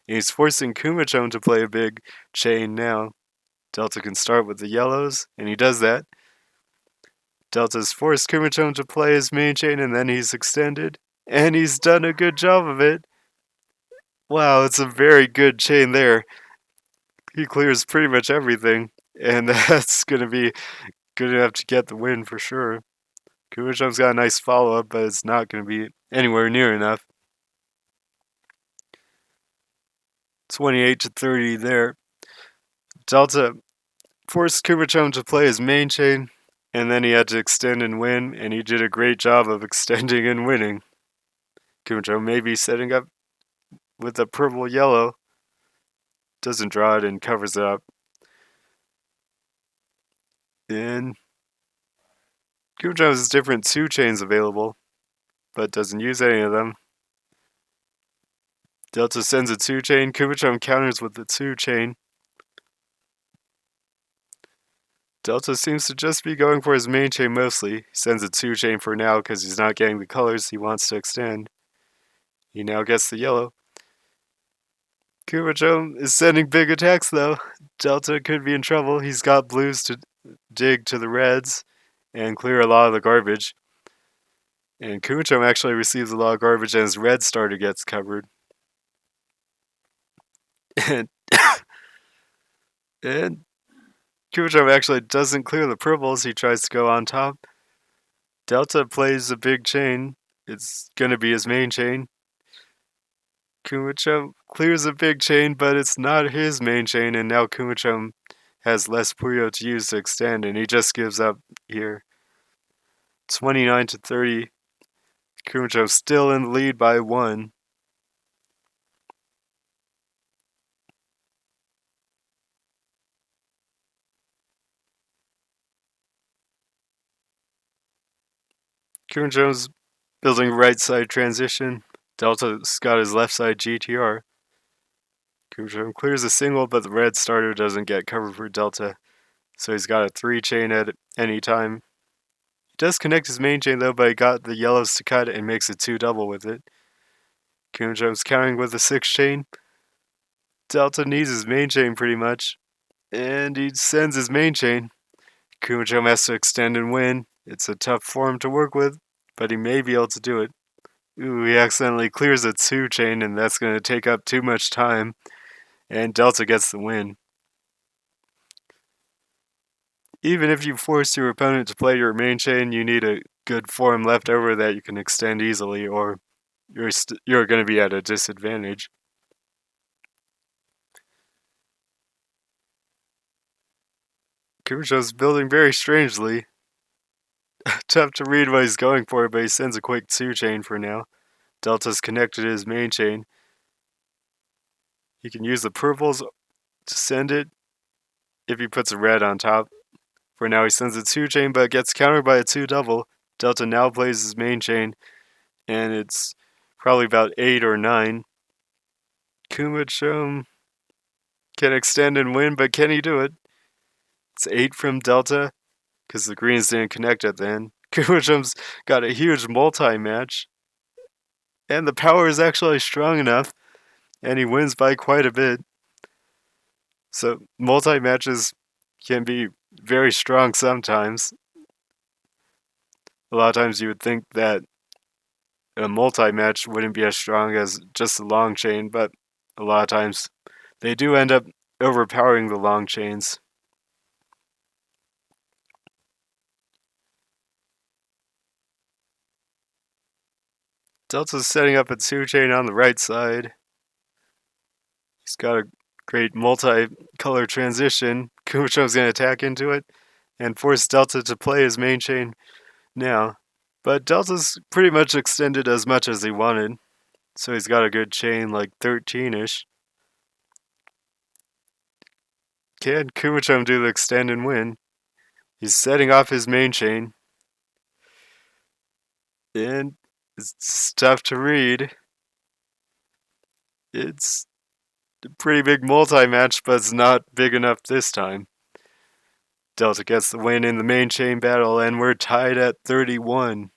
and he's forcing Kumachom to play a big chain now. Delta can start with the yellows, and he does that. Delta's forced Kumachom to play his main chain, and then he's extended, and he's done a good job of it. Wow, it's a very good chain there. He clears pretty much everything, and that's going to be good enough to get the win for sure. Kumachom's got a nice follow-up, but it's not going to be anywhere near enough. 28-30 there. Delta forced Kumachom to play his main chain, and then he had to extend and win, and he did a great job of extending and winning. Kumachom may be setting up with a purple-yellow. Doesn't draw it and covers it up. And Kumachom has different 2-chains available, but doesn't use any of them. Delta sends a 2-chain. Kumachom counters with the 2-chain. Delta seems to just be going for his main chain mostly. He sends a 2-chain for now because he's not getting the colors he wants to extend. He now gets the yellow. Kumachom is sending big attacks though. Delta could be in trouble. He's got blues to dig to the reds and clear a lot of the garbage. And Kumachom actually receives a lot of garbage and his red starter gets covered. And Kumachom actually doesn't clear the purples. He tries to go on top. Delta plays a big chain. It's going to be his main chain. Kumachom clears a big chain, but it's not his main chain, and now Kumachom has less Puyo to use to extend, and he just gives up here. 29-30. Kumachom still in the lead by 1. Kumachom's building right side transition. Delta's got his left side GTR. Kumachom clears a single, but the red starter doesn't get covered for Delta, so he's got a 3 chain at any time. He does connect his main chain though, but he got the yellows to cut and makes a 2 double with it. Kumachom's countering with a 6 chain. Delta needs his main chain pretty much, and he sends his main chain. Kumachom has to extend and win. It's a tough form to work with, but he may be able to do it. Ooh, he accidentally clears a 2 chain, and that's going to take up too much time, and Delta gets the win. Even if you force your opponent to play your main chain, you need a good form left over that you can extend easily, or you're going to be at a disadvantage. Kumachom's building very strangely. Tough to read what he's going for, but he sends a quick 2 chain for now. Delta's connected to his main chain. He can use the purples to send it if he puts a red on top. For now, he sends a 2 chain, but gets countered by a 2 double. Delta now plays his main chain, and it's probably about 8 or 9. Kumachom can extend and win, but can he do it? It's 8 from Delta, because the greens didn't connect at the end. Kumachom's got a huge multi-match, and the power is actually strong enough, and he wins by quite a bit. So multi-matches can be very strong sometimes. A lot of times you would think that a multi-match wouldn't be as strong as just a long chain, but a lot of times they do end up overpowering the long chains. Delta's setting up a 2 chain on the right side. He's got a great multi-color transition. Kumachom's going to attack into it and force Delta to play his main chain now. But Delta's pretty much extended as much as he wanted, so he's got a good chain, like 13-ish. Can Kumachom do the extend and win? He's setting off his main chain, and it's tough to read. It's a pretty big multi-match, but it's not big enough this time. Delta gets the win in the main chain battle, and we're tied at 31.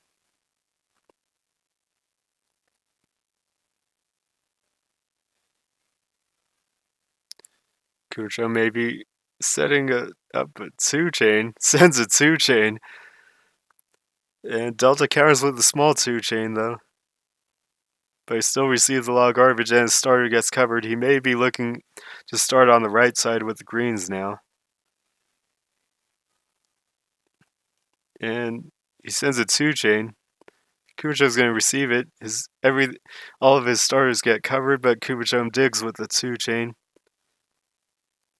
Kumachom may be setting up a 2 chain, sends a 2 chain, and Delta counters with a small 2 chain though. But he still receives a lot of garbage, and his starter gets covered. He may be looking to start on the right side with the greens now. And he sends a 2 chain. Kumachom's going to receive it. All of his starters get covered, but Kumachom digs with the 2 chain.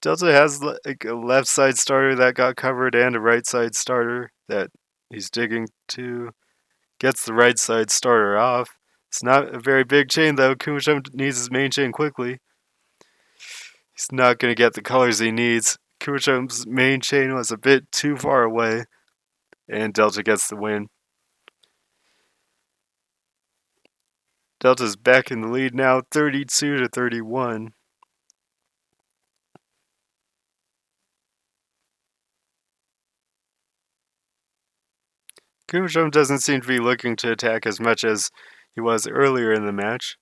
Delta has like a left side starter that got covered and a right side starter that he's digging to. Gets the right side starter off. It's not a very big chain though. Kumachom needs his main chain quickly. He's not going to get the colors he needs. Kumachom's main chain was a bit too far away, and Delta gets the win. Delta's back in the lead now, 32 to 31. Kumachom doesn't seem to be looking to attack as much as he was earlier in the match.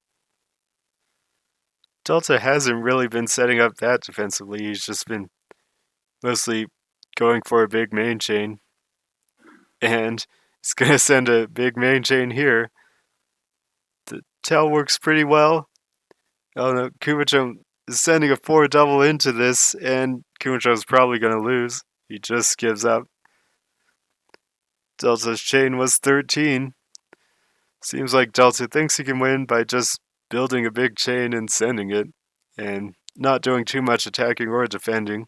Delta hasn't really been setting up that defensively. He's just been mostly going for a big main chain. And he's going to send a big main chain here. The tail works pretty well. Oh no, Kumachom is sending a 4 double into this, and Kumachom's probably going to lose. He just gives up. Delta's chain was 13. Seems like Delta thinks he can win by just building a big chain and sending it, and not doing too much attacking or defending.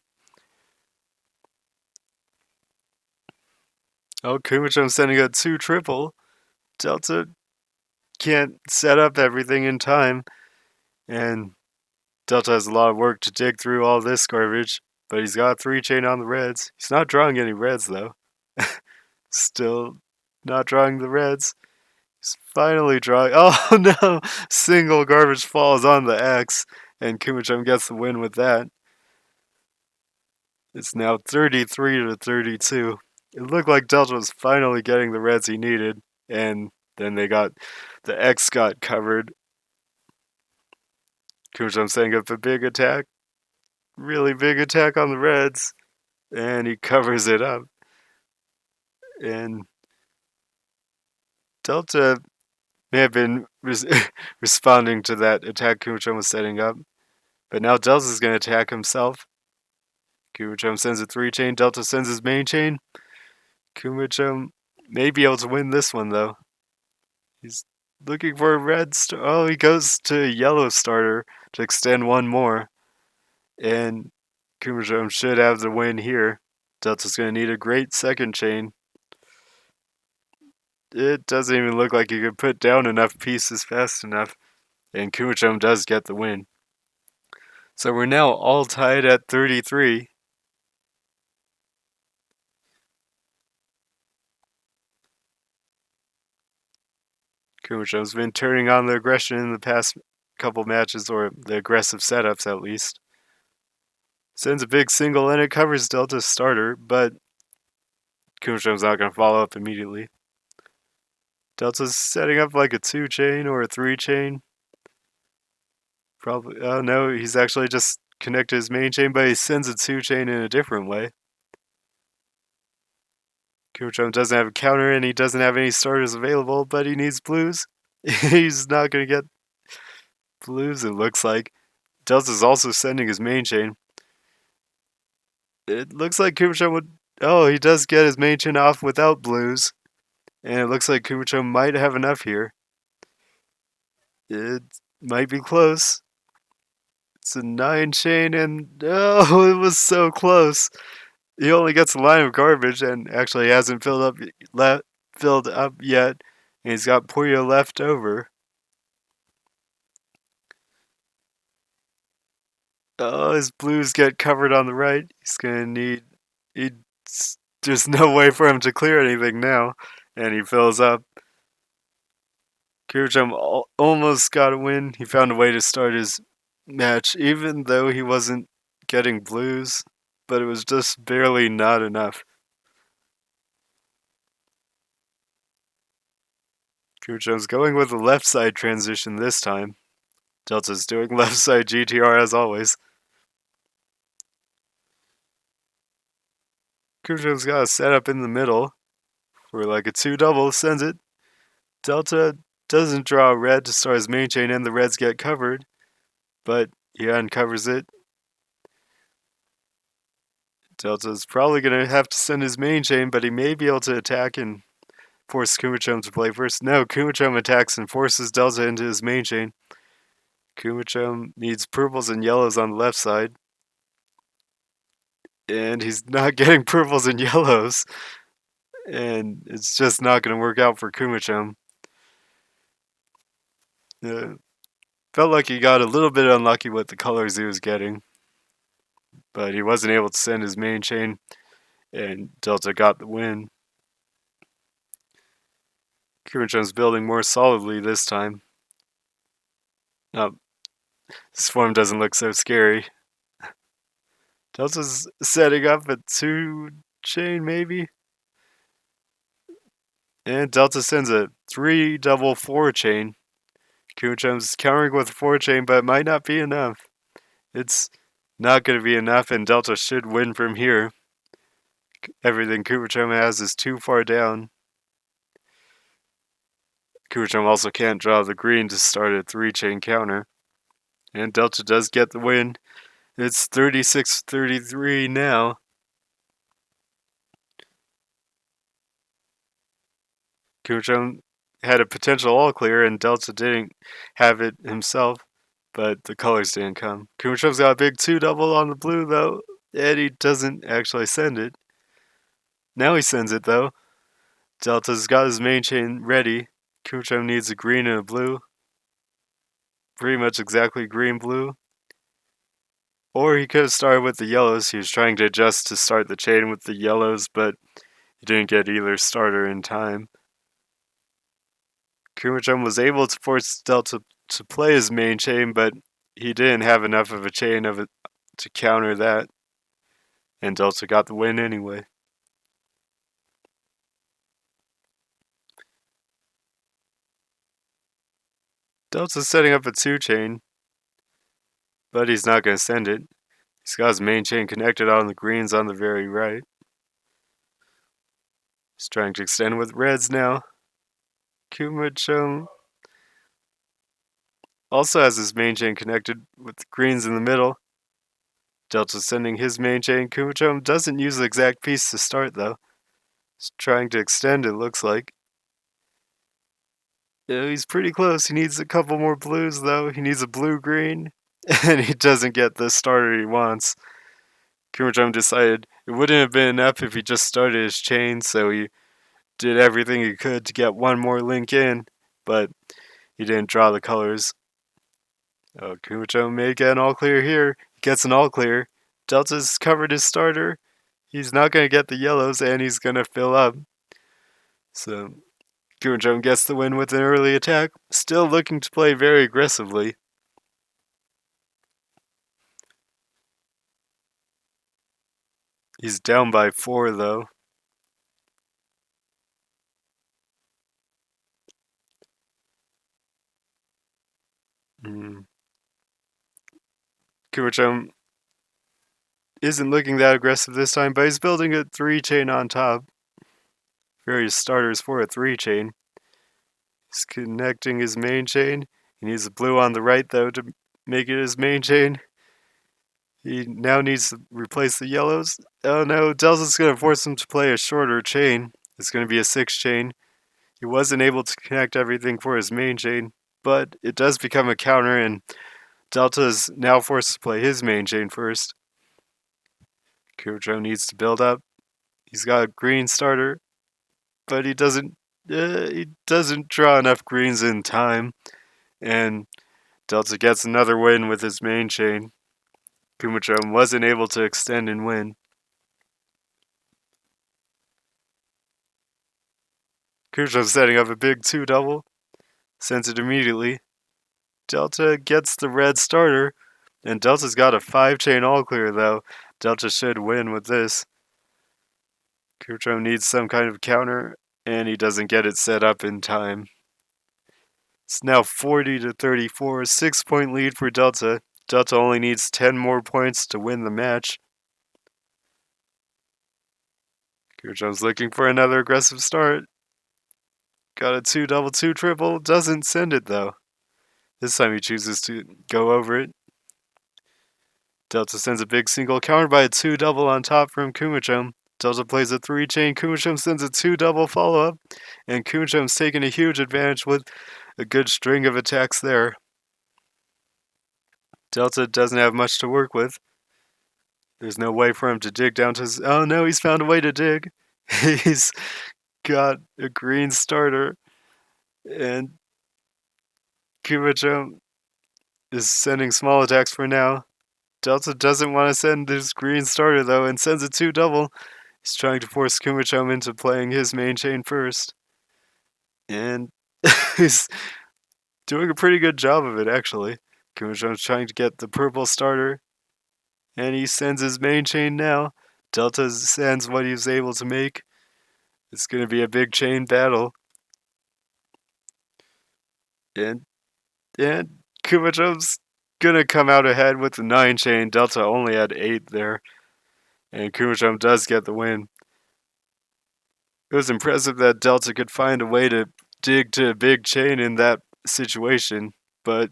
Oh, Kumachom's sending a 2 triple. Delta can't set up everything in time, and Delta has a lot of work to dig through all this garbage, but he's got 3 chain on the reds. He's not drawing any reds though. Still not drawing the reds. He's finally drawing. Oh no! Single garbage falls on the X, and Kumachom gets the win with that. It's now 33 to 32. It looked like Delta was finally getting the reds he needed, and then the X got covered. Kumachom setting up a big attack, really big attack on the reds, and he covers it up. And Delta may have been responding to that attack Kumachom was setting up, but now Delta's going to attack himself. Kumachom sends a 3-chain, Delta sends his main chain. Kumachom may be able to win this one though. He's looking for a red star. Oh, he goes to yellow starter to extend one more. And Kumachom should have the win here. Delta's going to need a great second chain. It doesn't even look like he could put down enough pieces fast enough. And Kumachom does get the win. So we're now all tied at 33. Kumachom's been turning on the aggression in the past couple matches, or the aggressive setups at least. Sends a big single and it covers Delta's starter, but Kumachom's not going to follow up immediately. Delta's setting up like a 2-chain or a 3-chain. Probably. Oh no, he's actually just connected his main chain, but he sends a 2-chain in a different way. Kumachom doesn't have a counter and he doesn't have any starters available, but he needs blues. He's not going to get blues, it looks like. Delta's also sending his main chain. It looks like Kumachom would... Oh, he does get his main chain off without blues. And it looks like Kumachom might have enough here. It might be close. It's a 9-chain and... Oh, it was so close. He only gets a line of garbage and actually hasn't filled up yet. And he's got Puyo left over. Oh, his blues get covered on the right. He's gonna need... There's no way for him to clear anything now. And he fills up. Kumachom almost got a win. He found a way to start his match, even though he wasn't getting blues. But it was just barely not enough. Kumachom's going with the left side transition this time. Delta's doing left side GTR as always. Kumachom's got a setup in the middle for like a 2-double, sends it. Delta doesn't draw a red to start his main chain and the reds get covered, but he uncovers it. Delta's probably going to have to send his main chain, but he may be able to attack and force Kumachom to play first. No, Kumachom attacks and forces Delta into his main chain. Kumachom needs purples and yellows on the left side. And he's not getting purples and yellows. And it's just not going to work out for Kumachom. Felt like he got a little bit unlucky with the colors he was getting. But he wasn't able to send his main chain. And Delta got the win. Kumachom's building more solidly this time. No, this form doesn't look so scary. Delta's setting up a 2-chain maybe. And Delta sends a 3-double 4-chain. Kumachom's countering with a 4-chain, but it might not be enough. It's not going to be enough, and Delta should win from here. Everything Kumachom has is too far down. Kumachom also can't draw the green to start a 3-chain counter. And Delta does get the win. It's 36-33 now. Kumachom had a potential all clear and Delta didn't have it himself, but the colors didn't come. Kumachom's got a big 2-double on the blue though, and he doesn't actually send it. Now he sends it though. Delta's got his main chain ready. Kumachom needs a green and a blue. Pretty much exactly green-blue. Or he could have started with the yellows. He was trying to adjust to start the chain with the yellows, but he didn't get either starter in time. Kumachom was able to force Delta to play his main chain, but he didn't have enough of a chain of it to counter that, and Delta got the win anyway. Delta's setting up a 2-chain, but he's not going to send it. He's got his main chain connected on the greens on the very right. He's trying to extend with reds now. Kumachom also has his main chain connected with the greens in the middle. Delta's sending his main chain. Kumachom doesn't use the exact piece to start though. He's trying to extend, it looks like. Yeah, he's pretty close. He needs a couple more blues though. He needs a blue-green, and he doesn't get the starter he wants. Kumachom decided it wouldn't have been enough if he just started his chain, so he did everything he could to get one more link in, but he didn't draw the colors. Oh, Kumachom may get an all clear here. He gets an all clear. Delta's covered his starter. He's not going to get the yellows, and he's going to fill up. So Kumachom gets the win with an early attack, still looking to play very aggressively. He's down by 4 though. Kumachom isn't looking that aggressive this time, but he's building a 3-chain on top. Various starters for a 3-chain. He's connecting his main chain. He needs a blue on the right though to make it his main chain. He now needs to replace the yellows. Oh no, Delta's going to force him to play a shorter chain. It's going to be a 6-chain. He wasn't able to connect everything for his main chain, but it does become a counter, and Delta is now forced to play his main chain first. Kumachom needs to build up. He's got a green starter, but he doesn't draw enough greens in time, and Delta gets another win with his main chain. Kumachom wasn't able to extend and win. Kumachom's setting up a big 2-double, sends it immediately. Delta gets the red starter, and Delta's got a 5-chain all clear though. Delta should win with this. Kumachom needs some kind of counter, and he doesn't get it set up in time. It's now 40-34, 6-point lead for Delta. Delta only needs 10 more points to win the match. Kumachom's looking for another aggressive start. Got a 2-double, 2-triple, doesn't send it though. This time he chooses to go over it. Delta sends a big single, countered by a 2-double on top from Kumachom. Delta plays a 3-chain, Kumachom sends a 2-double follow-up, and Kumachom's taking a huge advantage with a good string of attacks there. Delta doesn't have much to work with. There's no way for him to dig down to his... Oh no, he's found a way to dig. He's got a green starter, and Kumachom is sending small attacks for now. Delta doesn't want to send his green starter though, and sends a 2-double. He's trying to force Kumachom into playing his main chain first. And he's doing a pretty good job of it, actually. Kumachom's trying to get the purple starter, and he sends his main chain now. Delta sends what he was able to make. It's going to be a big chain battle. And Kumachom's going to come out ahead with the 9-chain. Delta only had 8 there. And Kumachom does get the win. It was impressive that Delta could find a way to dig to a big chain in that situation, but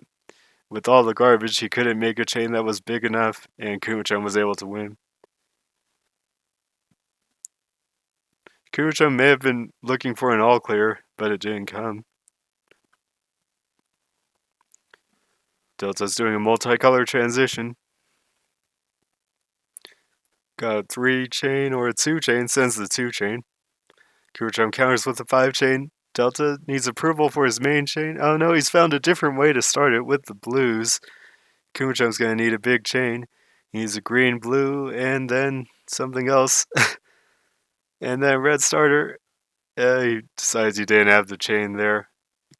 with all the garbage, he couldn't make a chain that was big enough, and Kumachom was able to win. Kumachom may have been looking for an all clear, but it didn't come. Delta's doing a multicolor transition. Got a 3-chain or a 2-chain, sends the 2-chain. Kumachom counters with a 5-chain. Delta needs approval for his main chain. Oh no, he's found a different way to start it with the blues. Kumachom's going to need a big chain. He needs a green, blue, and then something else. And then red starter. He decides he didn't have the chain there.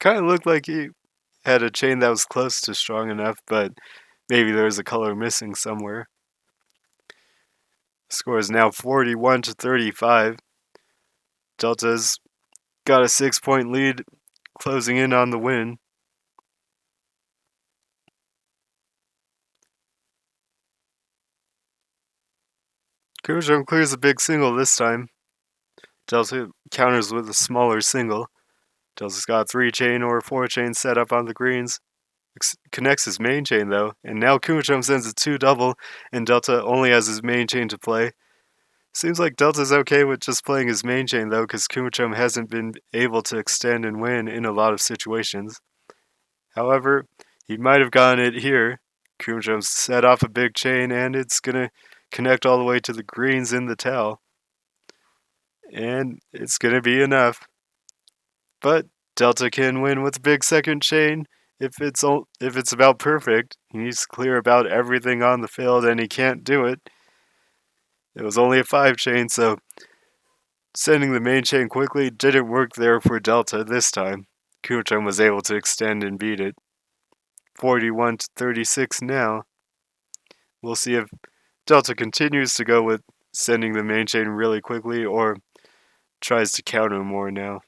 kind of looked like he had a chain that was close to strong enough, but maybe there was a color missing somewhere. Score is now 41 to 35. Delta's got a 6-point lead, closing in on the win. Kumachom clears a big single this time. Delta counters with a smaller single. Delta's got 3-chain or 4-chain set up on the greens. Connects his main chain though, and now Kumachom sends a 2-double, and Delta only has his main chain to play. Seems like Delta's okay with just playing his main chain though, because Kumachom hasn't been able to extend and win in a lot of situations. However, he might have gotten it here. Kumachom set off a big chain, and it's gonna connect all the way to the greens in the towel. And it's gonna be enough. But Delta can win with a big second chain if it's about perfect. He needs to clear about everything on the field, and he can't do it. It was only a 5-chain, so sending the main chain quickly didn't work there for Delta this time. Kumachom was able to extend and beat it. 41 to 36 now. We'll see if Delta continues to go with sending the main chain really quickly or tries to counter more now.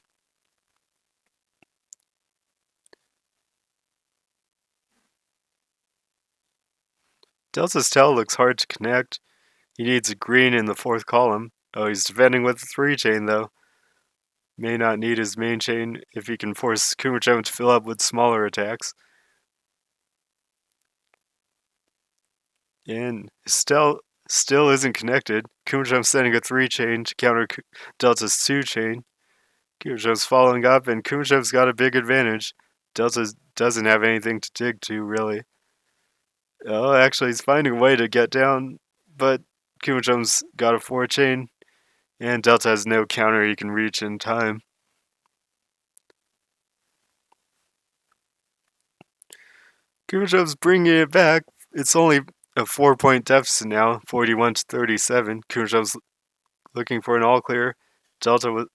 Delta's towel looks hard to connect. He needs a green in the 4th column. Oh, he's defending with a 3-chain though. May not need his main chain if he can force Kumachom to fill up with smaller attacks. And still isn't connected. Kumachom's sending a 3-chain to counter Delta's 2-chain. Kumachom's following up, and Kumachom's got a big advantage. Delta doesn't have anything to dig to, really. Oh, actually, he's finding a way to get down, but Kumachom's got a 4-chain, and Delta has no counter he can reach in time. Kumachom's bringing it back. It's only a 4-point deficit now, 41 to 37. Kumachom's looking for an all clear. The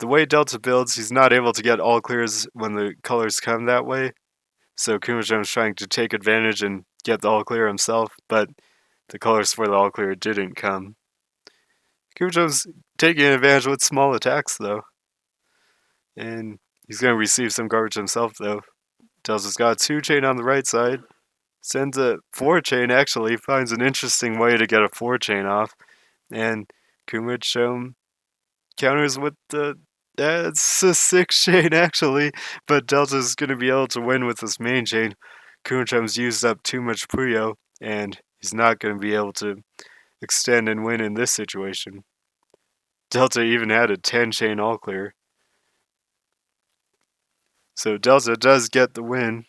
way Delta builds, he's not able to get all clears when the colors come that way. So Kumachom's trying to take advantage and get the all clear himself, but the colors for the all clear didn't come. Kumachom's taking advantage with small attacks though. And he's going to receive some garbage himself though. Delta's got a 2-chain on the right side. Sends a 4-chain actually, finds an interesting way to get a 4-chain off. And Kumachom counters with it's a 6-chain actually, but Delta's going to be able to win with this main chain. Kumachom's used up too much Puyo, and he's not going to be able to extend and win in this situation. Delta even had a 10-chain all clear. So Delta does get the win.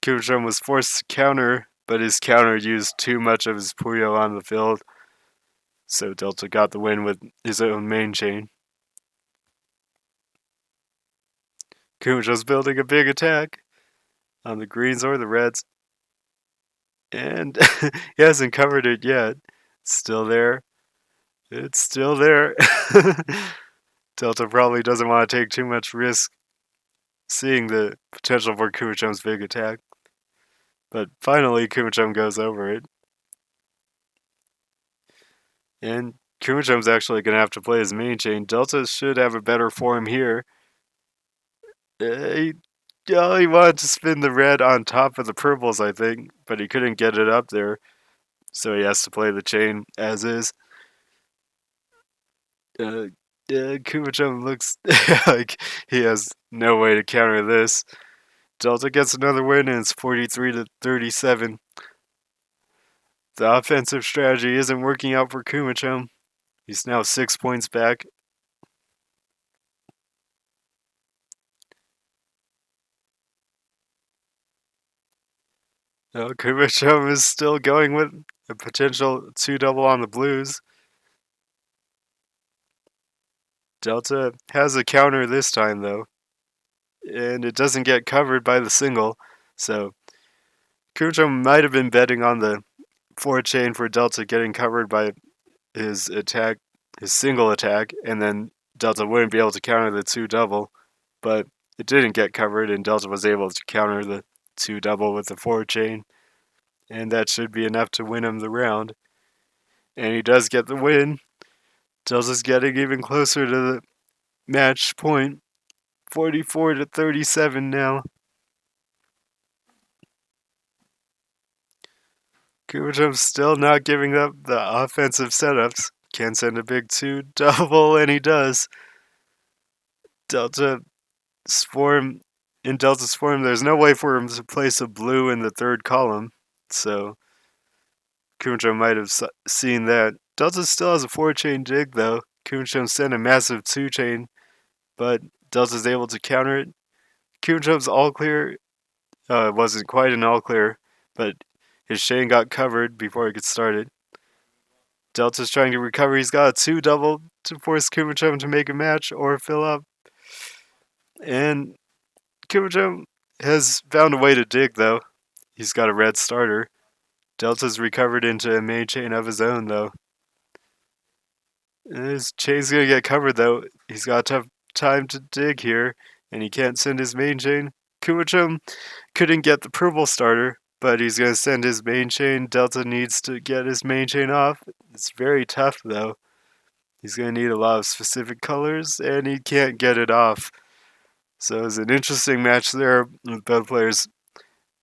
Kumachom was forced to counter, but his counter used too much of his Puyo on the field. So Delta got the win with his own main chain. Kumachom's building a big attack on the greens or the reds. And he hasn't covered it yet. It's still there. It's still there. Delta probably doesn't want to take too much risk seeing the potential for Kumachom's big attack. But finally, Kumachom goes over it. And Kumachom's actually going to have to play his main chain. Delta should have a better form here. He wanted to spin the red on top of the purples, I think, but he couldn't get it up there. So he has to play the chain as is. Kumachom looks like he has no way to counter this. Delta gets another win, and it's 43 to 37. The offensive strategy isn't working out for Kumachom. He's now 6 points back. Kumachom is still going with a potential 2-double on the blues. Delta has a counter this time, though, and it doesn't get covered by the single, so Kumachom might have been betting on the 4-chain for Delta getting covered by his single attack, and then Delta wouldn't be able to counter the 2-double, but it didn't get covered, and Delta was able to counter the 2-double with the 4-chain, and that should be enough to win him the round. And he does get the win. Delta's getting even closer to the match point, 44-37 now. Kumachom's still not giving up the offensive setups. Can send a big 2-double, and he does. Delta Swarm in Delta Swarm, there's no way for him to place a blue in the third column, so Kumachom might have seen that. Delta still has a 4-chain dig, though. Kumachom sent a massive 2-chain, but Delta's able to counter it. Kumachom's all clear wasn't quite an all clear, but his chain got covered before it gets started. Delta's trying to recover. He's got a 2-double to force Kumachom to make a match or fill up. And Kumachom has found a way to dig, though. He's got a red starter. Delta's recovered into a main chain of his own, though. And his chain's gonna get covered, though. He's got a tough time to dig here, and he can't send his main chain. Kumachom couldn't get the purple starter, but he's gonna send his main chain. Delta needs to get his main chain off. It's very tough, though. He's gonna need a lot of specific colors, and he can't get it off. So it's an interesting match there with both players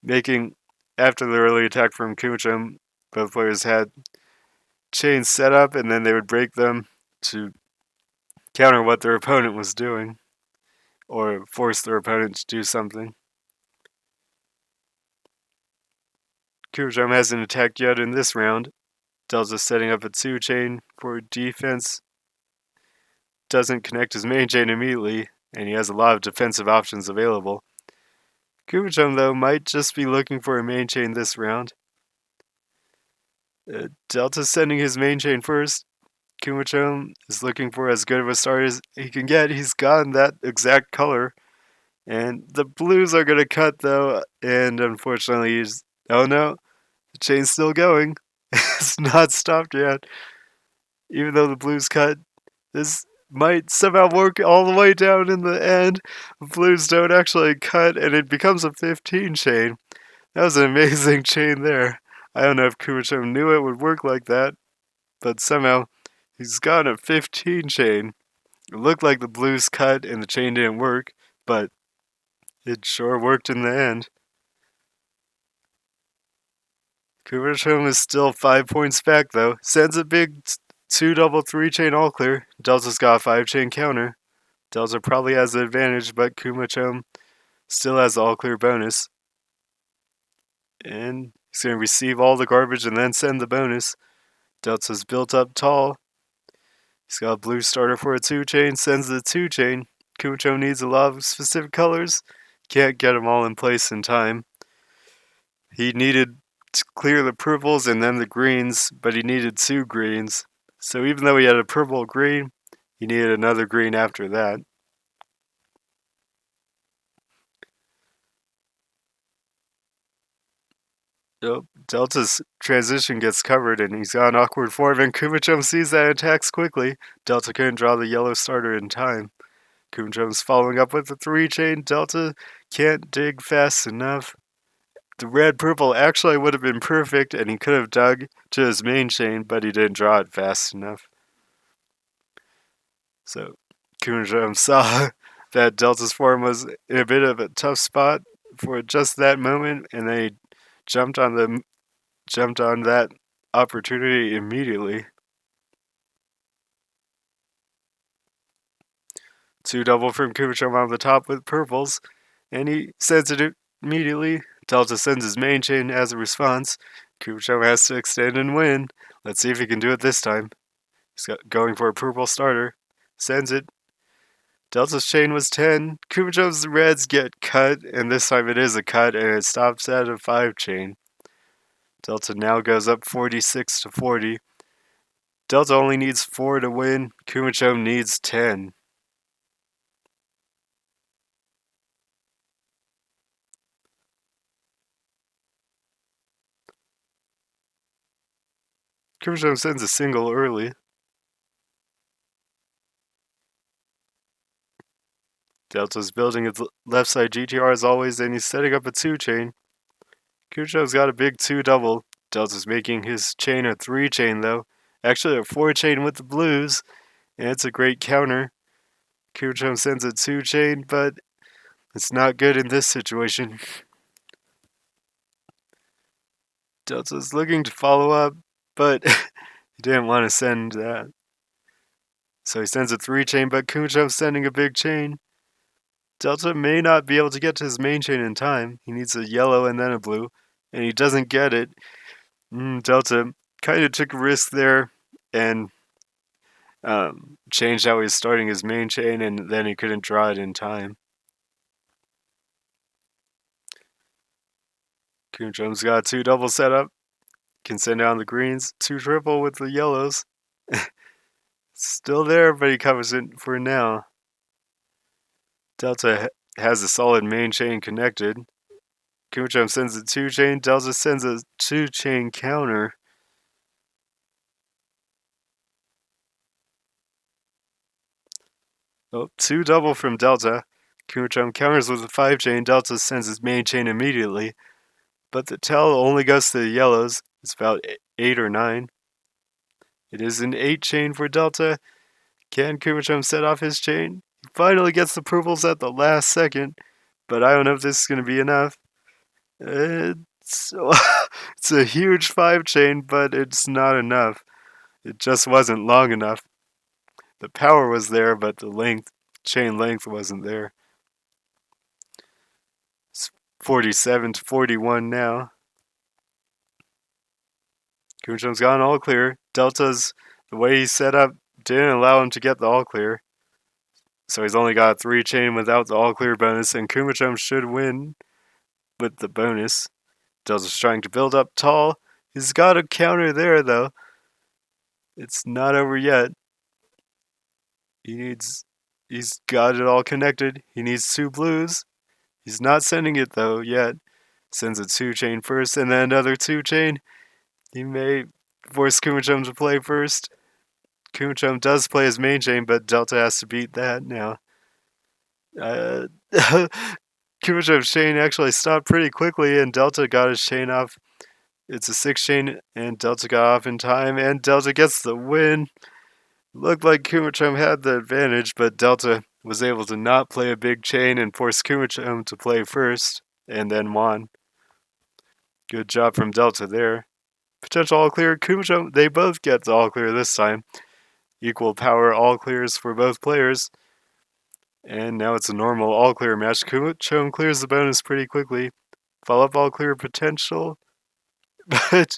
making, after the early attack from Kumachom, both players had chains set up and then they would break them to counter what their opponent was doing or force their opponent to do something. Kumachom hasn't attacked yet in this round. Delta's setting up a 2-chain for defense. Doesn't connect his main chain immediately, and he has a lot of defensive options available. Kumachom, though, might just be looking for a main chain this round. Delta's sending his main chain first. Kumachom is looking for as good of a start as he can get. He's gotten that exact color. And the blues are going to cut, though, and unfortunately he's... Oh no, the chain's still going. It's not stopped yet. Even though the blues cut, this might somehow work all the way down in the end. The blues don't actually cut, and it becomes a 15 chain. That was an amazing chain there. I don't know if Kumachom knew it would work like that, but somehow he's got a 15 chain. It looked like the blues cut and the chain didn't work, but it sure worked in the end. Kumachom is still 5 points back, though. Sends a big 2-double 3-chain all clear. Delta's got a 5-chain counter. Delta probably has the advantage, but Kumachom still has the all clear bonus. And he's going to receive all the garbage and then send the bonus. Delta's built up tall. He's got a blue starter for a 2-chain, sends the 2-chain. Kumachom needs a lot of specific colors. Can't get them all in place in time. He needed to clear the purples and then the greens, but he needed 2 greens. So even though he had a purple green, he needed another green after that. Delta's transition gets covered and he's got an awkward form, and Kumachom sees that and attacks quickly. Delta couldn't draw the yellow starter in time. Kumachom's following up with the 3-chain. Delta can't dig fast enough. The red-purple actually would have been perfect, and he could have dug to his main chain, but he didn't draw it fast enough. So Kumachom saw that Delta's form was in a bit of a tough spot for just that moment, and then he jumped on that opportunity immediately. 2-double from Kumachom on the top with purples, and he sends it immediately. Delta sends his main chain as a response. Kumachom has to extend and win. Let's see if he can do it this time. He's going for a purple starter. Sends it. Delta's chain was 10. Kumachom's reds get cut, and this time it is a cut, and it stops at a 5-chain. Delta now goes up 46-40. Delta only needs 4 to win. Kumachom needs 10. Kumachom sends a single early. Delta's building his left side GTR as always, and he's setting up a 2-chain. Kumachom's got a big 2-double. Delta's making his chain a 3-chain, though. Actually, a 4-chain with the blues, and it's a great counter. Kumachom sends a 2-chain, but it's not good in this situation. Delta's looking to follow up, but he didn't want to send that. So he sends a 3-chain, but Kumachom's sending a big chain. Delta may not be able to get to his main chain in time. He needs a yellow and then a blue, and he doesn't get it. Delta kind of took a risk there and changed how he's starting his main chain, and then he couldn't draw it in time. Kumachom's got 2-double set up. Can send down the greens. 2-triple with the yellows. Still there, but he covers it for now. Delta has a solid main chain connected. Kumachom sends a 2-chain. Delta sends a 2-chain counter. Oh, 2-double from Delta. Kumachom counters with a 5-chain. Delta sends his main chain immediately. But the tell only goes to the yellows. It's about 8 or 9. It is an 8-chain for Delta. Can Kumachom set off his chain? He finally gets the approvals at the last second. But I don't know if this is going to be enough. It's a huge 5-chain, but it's not enough. It just wasn't long enough. The power was there, but the chain length wasn't there. It's 47 to 41 now. Kumachom's got an all clear. Delta's, the way he's set up, didn't allow him to get the all clear. So he's only got a 3-chain without the all clear bonus, and Kumachom should win with the bonus. Delta's trying to build up tall. He's got a counter there, though. It's not over yet. He's got it all connected. He needs 2 blues. He's not sending it, though, yet. Sends a 2-chain first, and then another 2-chain. He may force Kumachom to play first. Kumachom does play his main chain, but Delta has to beat that now. Kumachom's chain actually stopped pretty quickly, and Delta got his chain off. It's a 6-chain, and Delta got off in time, and Delta gets the win. Looked like Kumachom had the advantage, but Delta was able to not play a big chain and force Kumachom to play first, and then won. Good job from Delta there. Potential all clear. Kumachom, they both get the all clear this time. Equal power all clears for both players. And now it's a normal all clear match. Kumachom clears the bonus pretty quickly. Follow up all clear potential. But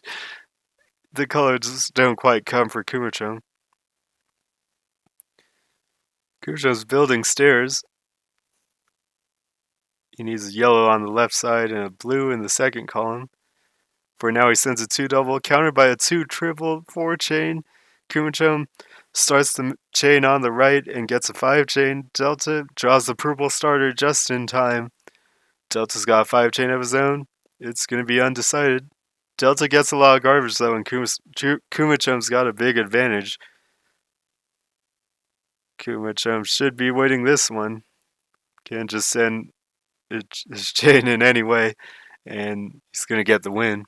the colors don't quite come for Kumachom. Kumachom's building stairs. He needs a yellow on the left side and a blue in the second column. For now, he sends a 2-double, countered by a 2-triple 4-chain. Kumachom starts the chain on the right and gets a 5-chain. Delta draws the purple starter just in time. Delta's got a 5-chain of his own. It's going to be undecided. Delta gets a lot of garbage, though, and Kumachom's got a big advantage. Kumachom should be winning this one. Can't just send his chain in anyway, and he's going to get the win.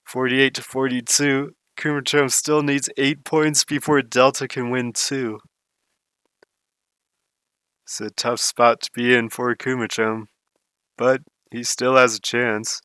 48 to 42. Kumachom still needs 8 points before Delta can win 2. It's a tough spot to be in for Kumachom, but he still has a chance.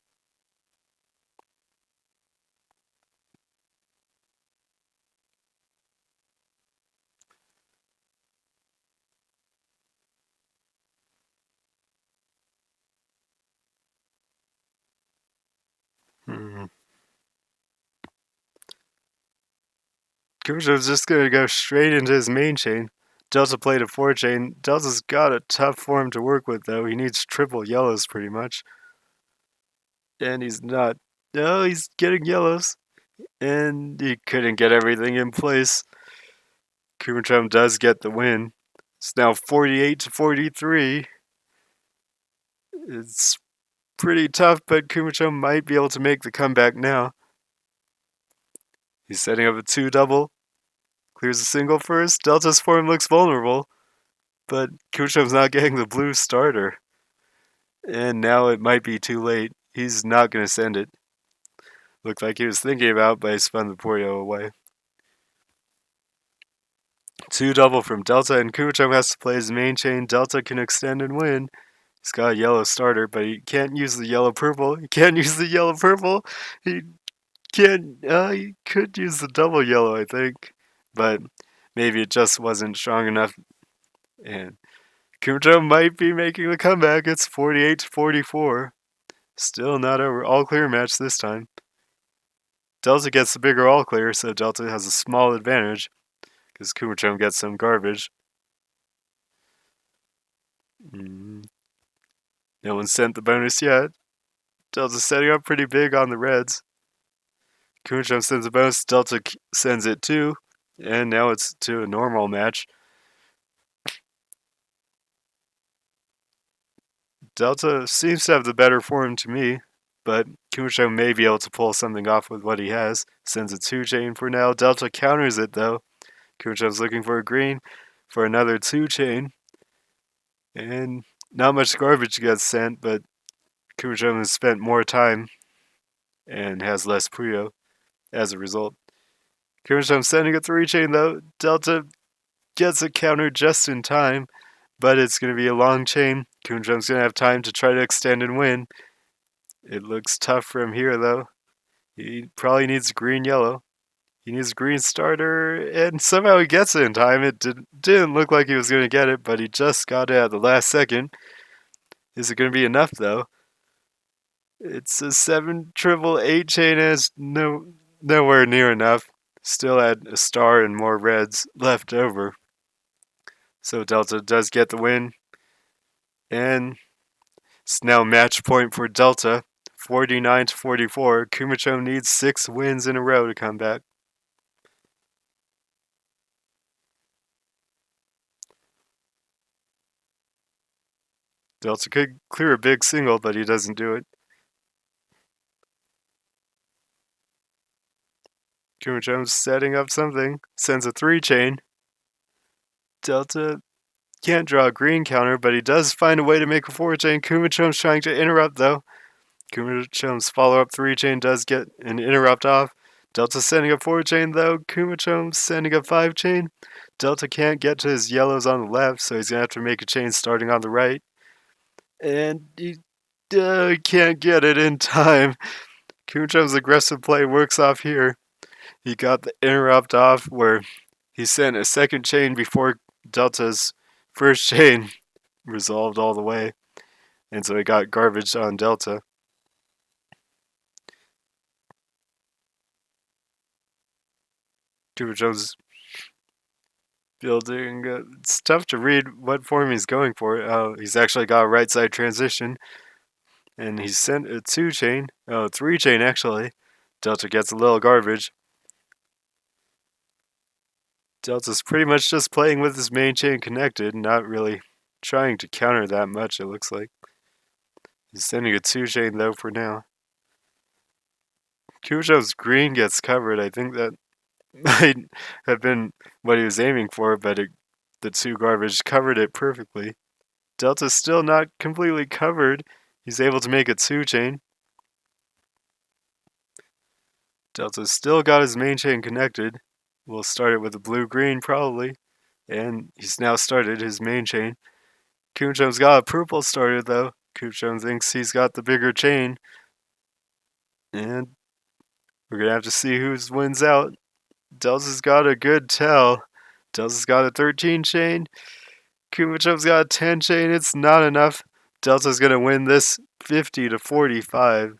Kumachom's just going to go straight into his main chain. Delta played a 4-chain. Delta's got a tough form to work with, though. He needs triple yellows, pretty much. And he's not. No, he's getting yellows. And he couldn't get everything in place. Kumachom does get the win. It's now 48 to 43. It's pretty tough, but Kumachom might be able to make the comeback now. He's setting up a 2-double. clears a single first. Delta's form looks vulnerable, but Kumachom's not getting the blue starter. And now it might be too late. He's not going to send it. Looked like he was thinking about, but he spun the Puyo away. 2 double from Delta, and Kumachom has to play his main chain. Delta can extend and win. He's got a yellow starter, but he can't use the yellow purple. He can't use the yellow purple. He can't. He could use the double yellow, I think, but maybe it just wasn't strong enough. And Kumachom might be making the comeback. It's 48-44. Still not over. All clear match this time. Delta gets the bigger all clear, so Delta has a small advantage because Kumachom gets some garbage. No one sent the bonus yet. Delta's setting up pretty big on the reds. Kumachom sends a bonus. Delta sends it too, and now it's to a normal match. Delta seems to have the better form to me, but Kumachom may be able to pull something off with what he has. Sends a 2 chain for now. Delta counters it though. Kumachom's looking for a green for another 2 chain. And not much garbage gets sent, but Kumachom has spent more time and has less Puyo as a result. Kumachom sending a 3 chain though. Delta gets a counter just in time, but it's going to be a long chain. Kumachom's going to have time to try to extend and win. It looks tough from here though. He probably needs green-yellow. He needs a green starter, and somehow he gets it in time. It didn't look like he was going to get it, but he just got it at the last second. Is it going to be enough though? It's a 7 triple 8 chain, and it's nowhere near enough. Still had a star and more reds left over. So Delta does get the win. And it's now match point for Delta. 49-44. Kumachom needs 6 wins in a row to come back. Delta could clear a big single, but he doesn't do it. Kumachom's setting up something. Sends a 3 chain. Delta can't draw a green counter, but he does find a way to make a 4 chain. Kumachom's trying to interrupt though. Kumachom's follow-up 3 chain does get an interrupt off. Delta's sending a 4 chain though. Kumachom's sending a 5 chain. Delta can't get to his yellows on the left, so he's going to have to make a chain starting on the right. And he can't get it in time. Kumachom's aggressive play works off here. He got the interrupt off where he sent a second chain before Delta's first chain resolved all the way. And so he got garbage on Delta. Kumachom's building. It's tough to read what form he's going for. He's actually got a right side transition. And he sent a 2 chain. 3 chain actually. Delta gets a little garbage. Delta's pretty much just playing with his main chain connected, not really trying to counter that much, it looks like. He's sending a 2 chain though for now. Kumachom's green gets covered. I think that might have been what he was aiming for, but the 2 garbage covered it perfectly. Delta's still not completely covered. He's able to make a 2 chain. Delta's still got his main chain connected. We'll start it with a blue-green probably. And he's now started his main chain. Kumachom's got a purple starter though. Kumachom thinks he's got the bigger chain. And we're going to have to see who wins out. Delta's got a good tell. Delta's got a 13 chain. Kumachom's got a 10 chain. It's not enough. Delta's going to win this 50-45.